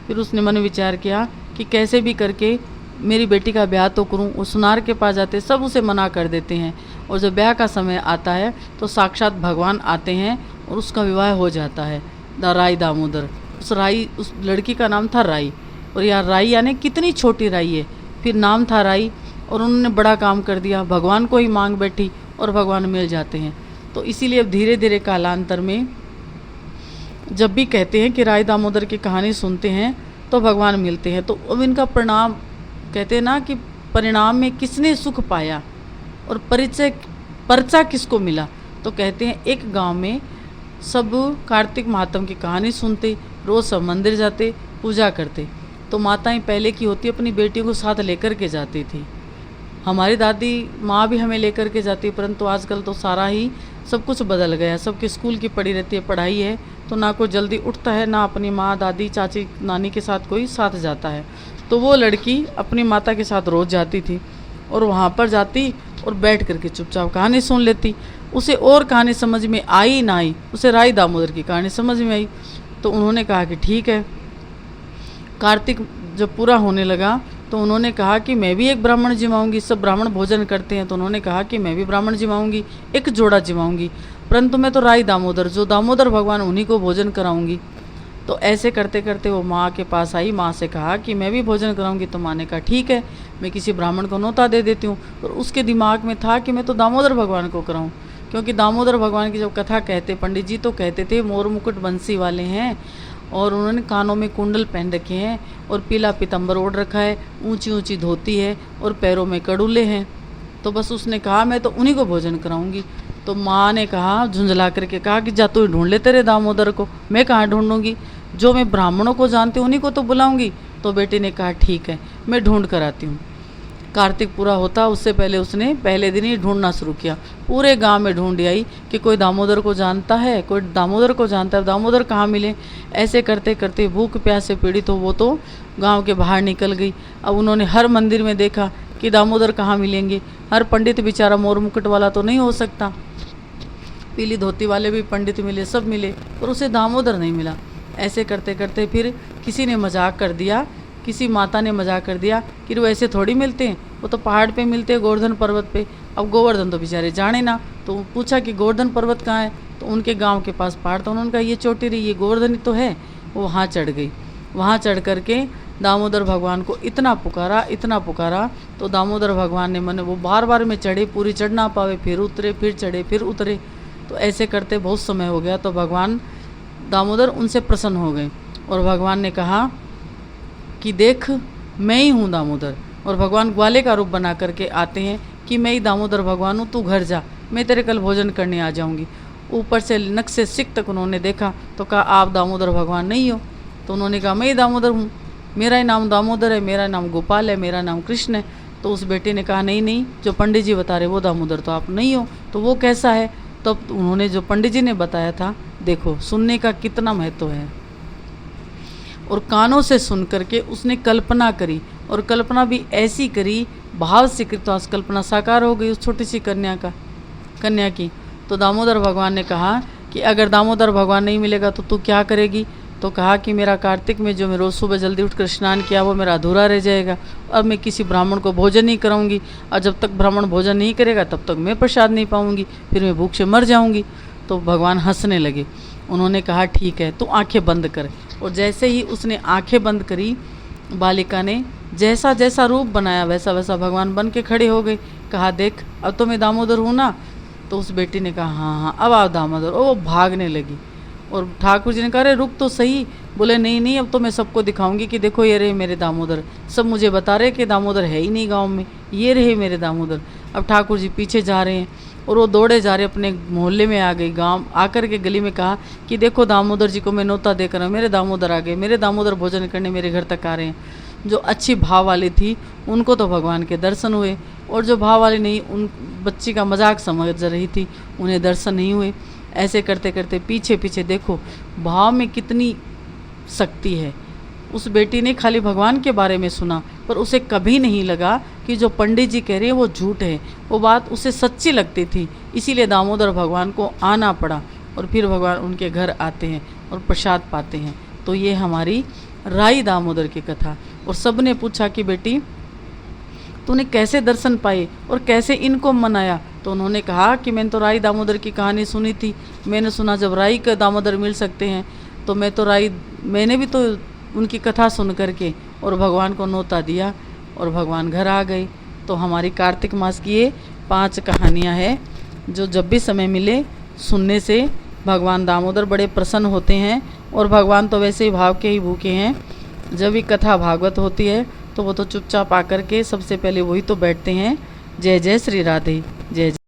फिर उसने मन विचार किया कि कैसे भी करके मेरी बेटी का ब्याह तो करूं। वो सुनार के पास जाते सब उसे मना कर देते हैं और जब ब्याह का समय आता है तो साक्षात भगवान आते हैं और उसका विवाह हो जाता है। राई दामोदर, उस लड़की का नाम था राई। और यार राई यानी कितनी छोटी राई है, फिर नाम था राई। और उन्होंने बड़ा काम कर दिया, भगवान को ही मांग बैठी और भगवान मिल जाते हैं। तो इसीलिए अब धीरे धीरे कालांतर में जब भी कहते हैं कि राई दामोदर की कहानी सुनते हैं तो भगवान मिलते हैं। तो अब इनका परिणाम कहते हैं ना कि परिणाम में किसने सुख पाया और परचा किसको मिला। तो कहते हैं एक गांव में सब कार्तिक महात्म की कहानी सुनते, रोज़ सब मंदिर जाते, पूजा करते। तो माताएं पहले की होती अपनी बेटियों को साथ लेकर के जाती थी। हमारी दादी माँ भी हमें लेकर के जाती, परंतु आजकल तो सारा ही सब कुछ बदल गया। सबके स्कूल की पड़ी रहती है, पढ़ाई है, तो ना कोई जल्दी उठता है, ना अपनी माँ दादी चाची नानी के साथ कोई साथ जाता है। तो वो लड़की अपनी माता के साथ रोज़ जाती थी और वहाँ पर जाती और बैठ करके चुपचाप कहानी सुन लेती। उसे और कहानी समझ में आई ना आई, उसे राई दामोदर की कहानी समझ में आई। तो उन्होंने कहा कि ठीक है। कार्तिक जब पूरा होने लगा तो उन्होंने कहा कि मैं भी एक ब्राह्मण जिमाऊंगी। सब ब्राह्मण भोजन करते हैं तो उन्होंने कहा कि मैं भी ब्राह्मण जिमाऊंगी, एक जोड़ा जिमाऊंगी, परंतु मैं तो राई दामोदर, जो दामोदर भगवान उन्हीं को भोजन कराऊंगी। तो ऐसे करते करते वो माँ के पास आई, माँ से कहा कि मैं भी भोजन कराऊंगी। तो माँ ने कहा ठीक है, मैं किसी ब्राह्मण को न्योता दे देती हूँ। और उसके दिमाग में था कि मैं तो दामोदर भगवान को कराऊँ, क्योंकि दामोदर भगवान की जब कथा कहते पंडित जी तो कहते थे मोर मुकुट बंसी वाले हैं और उन्होंने कानों में कुंडल पहन रखे हैं और पीला पीतम्बर ओढ़ रखा है, ऊंची ऊंची धोती है और पैरों में कड़ूले हैं। तो बस उसने कहा मैं तो उन्हीं को भोजन कराऊंगी। तो माँ ने कहा, झुंझला करके कहा कि जा तू ढूंढ ले तेरे दामोदर को, मैं कहाँ ढूंढूंगी, जो मैं ब्राह्मणों को जानती हूँ उन्हीं को तो बुलाऊंगी। तो बेटी ने कहा ठीक है, मैं ढूंढ कर आती हूँ। कार्तिक पूरा होता उससे पहले उसने पहले दिन ही ढूंढना शुरू किया। पूरे गांव में ढूंढ आई कि कोई दामोदर को जानता है, कोई दामोदर को जानता है, दामोदर कहाँ मिले। ऐसे करते करते भूख प्यास से पीड़ित हो वो तो गांव के बाहर निकल गई। अब उन्होंने हर मंदिर में देखा कि दामोदर कहाँ मिलेंगे। हर पंडित बेचारा मोर मुकुट वाला तो नहीं हो सकता, पीली धोती वाले भी पंडित मिले, सब मिले, पर उसे दामोदर नहीं मिला। ऐसे करते करते फिर किसी ने मजाक कर दिया, किसी माता ने मजाक कर दिया कि वो ऐसे थोड़ी मिलते हैं, वो तो पहाड़ पे मिलते हैं, गोवर्धन पर्वत पे। अब गोवर्धन तो बेचारे जाने ना, तो पूछा कि गोवर्धन पर्वत कहाँ है, तो उनके गांव के पास पहाड़ था। उन्होंने कहा ये चोटी रही, ये गोवर्धन ही तो है। वो वहाँ चढ़ गई। वहाँ चढ़ करके दामोदर भगवान को इतना पुकारा तो दामोदर भगवान ने मने वो बार बार में चढ़े, पूरी चढ़ ना पावे, फिर उतरे, फिर चढ़े, फिर उतरे। तो ऐसे करते बहुत समय हो गया। तो भगवान दामोदर उनसे प्रसन्न हो गए और भगवान ने कहा कि देख मैं ही हूँ दामोदर। और भगवान ग्वाले का रूप बना करके आते हैं कि मैं ही दामोदर भगवान हूँ, तू घर जा, मैं तेरे कल भोजन करने आ जाऊँगी। ऊपर से नक से सिक तक उन्होंने देखा तो कहा आप दामोदर भगवान नहीं हो। तो उन्होंने कहा मैं ही दामोदर हूँ, मेरा ही नाम दामोदर है, मेरा नाम गोपाल है, मेरा नाम कृष्ण है। तो उस बेटे ने कहा नहीं नहीं, जो पंडित जी बता रहे वो दामोदर तो आप नहीं हो, तो वो कैसा है। तो उन्होंने जो पंडित जी ने बताया था, देखो सुनने का कितना महत्व है। और कानों से सुन करके उसने कल्पना करी, और कल्पना भी ऐसी करी, भाव से करी, तो आज कल्पना साकार हो गई उस छोटी सी कन्या की। तो दामोदर भगवान ने कहा कि अगर दामोदर भगवान नहीं मिलेगा तो तू क्या करेगी। तो कहा कि मेरा कार्तिक में जो मैं रोज़ सुबह जल्दी उठकर स्नान किया वो मेरा अधूरा रह जाएगा। अब मैं किसी ब्राह्मण को भोजन नहीं कराऊंगी, और जब तक ब्राह्मण भोजन नहीं करेगा तब तक मैं प्रसाद नहीं पाऊंगी, फिर मैं भूख से मर जाऊंगी। तो भगवान हंसने लगे। उन्होंने कहा ठीक है, तू आंखें बंद कर। और जैसे ही उसने आंखें बंद करी, बालिका ने जैसा जैसा रूप बनाया वैसा वैसा भगवान बन के खड़े हो गए। कहा देख अब तो मैं दामोदर हूँ ना। तो उस बेटी ने कहा हाँ हाँ अब आप दामोदर। और वो भागने लगी। और ठाकुर जी ने कहा अरे रुक तो सही। बोले नहीं नहीं, अब तो मैं सबको दिखाऊंगी कि देखो ये रहे मेरे दामोदर। सब मुझे बता रहे कि दामोदर है ही नहीं गांव में, ये रहे मेरे दामोदर। अब ठाकुर जी पीछे जा रहे हैं और वो दौड़े जा रहे, अपने मोहल्ले में आ गई। गांव आकर के गली में कहा कि देखो दामोदर जी को मैं नौता देकर मेरे दामोदर आ गए, मेरे दामोदर भोजन करने मेरे घर तक आ रहे हैं। जो अच्छी भाव वाली थी उनको तो भगवान के दर्शन हुए, और जो भाव वाली नहीं, उन बच्ची का मजाक समझ रही थी, उन्हें दर्शन नहीं हुए। ऐसे करते करते पीछे पीछे देखो भाव में कितनी शक्ति है। उस बेटी ने खाली भगवान के बारे में सुना, पर उसे कभी नहीं लगा कि जो पंडित जी कह रहे हैं वो झूठ है। वो बात उसे सच्ची लगती थी, इसीलिए दामोदर भगवान को आना पड़ा। और फिर भगवान उनके घर आते हैं और प्रसाद पाते हैं। तो ये हमारी राई दामोदर की कथा। और सब ने पूछा कि बेटी तूने कैसे दर्शन पाए और कैसे इनको मनाया। तो उन्होंने कहा कि मैंने तो राई दामोदर की कहानी सुनी थी। मैंने सुना जब राई के दामोदर मिल सकते हैं तो मैंने भी तो उनकी कथा सुन करके और भगवान को न्योता दिया और भगवान घर आ गए। तो हमारी कार्तिक मास की ये 5 कहानियाँ हैं जो जब भी समय मिले सुनने से भगवान दामोदर बड़े प्रसन्न होते हैं। और भगवान तो वैसे ही भाव के ही भूखे हैं। जब भी कथा भागवत होती है तो वो तो चुपचाप आकर के सबसे पहले वही तो बैठते हैं। जय जय श्री राधे। जय जय।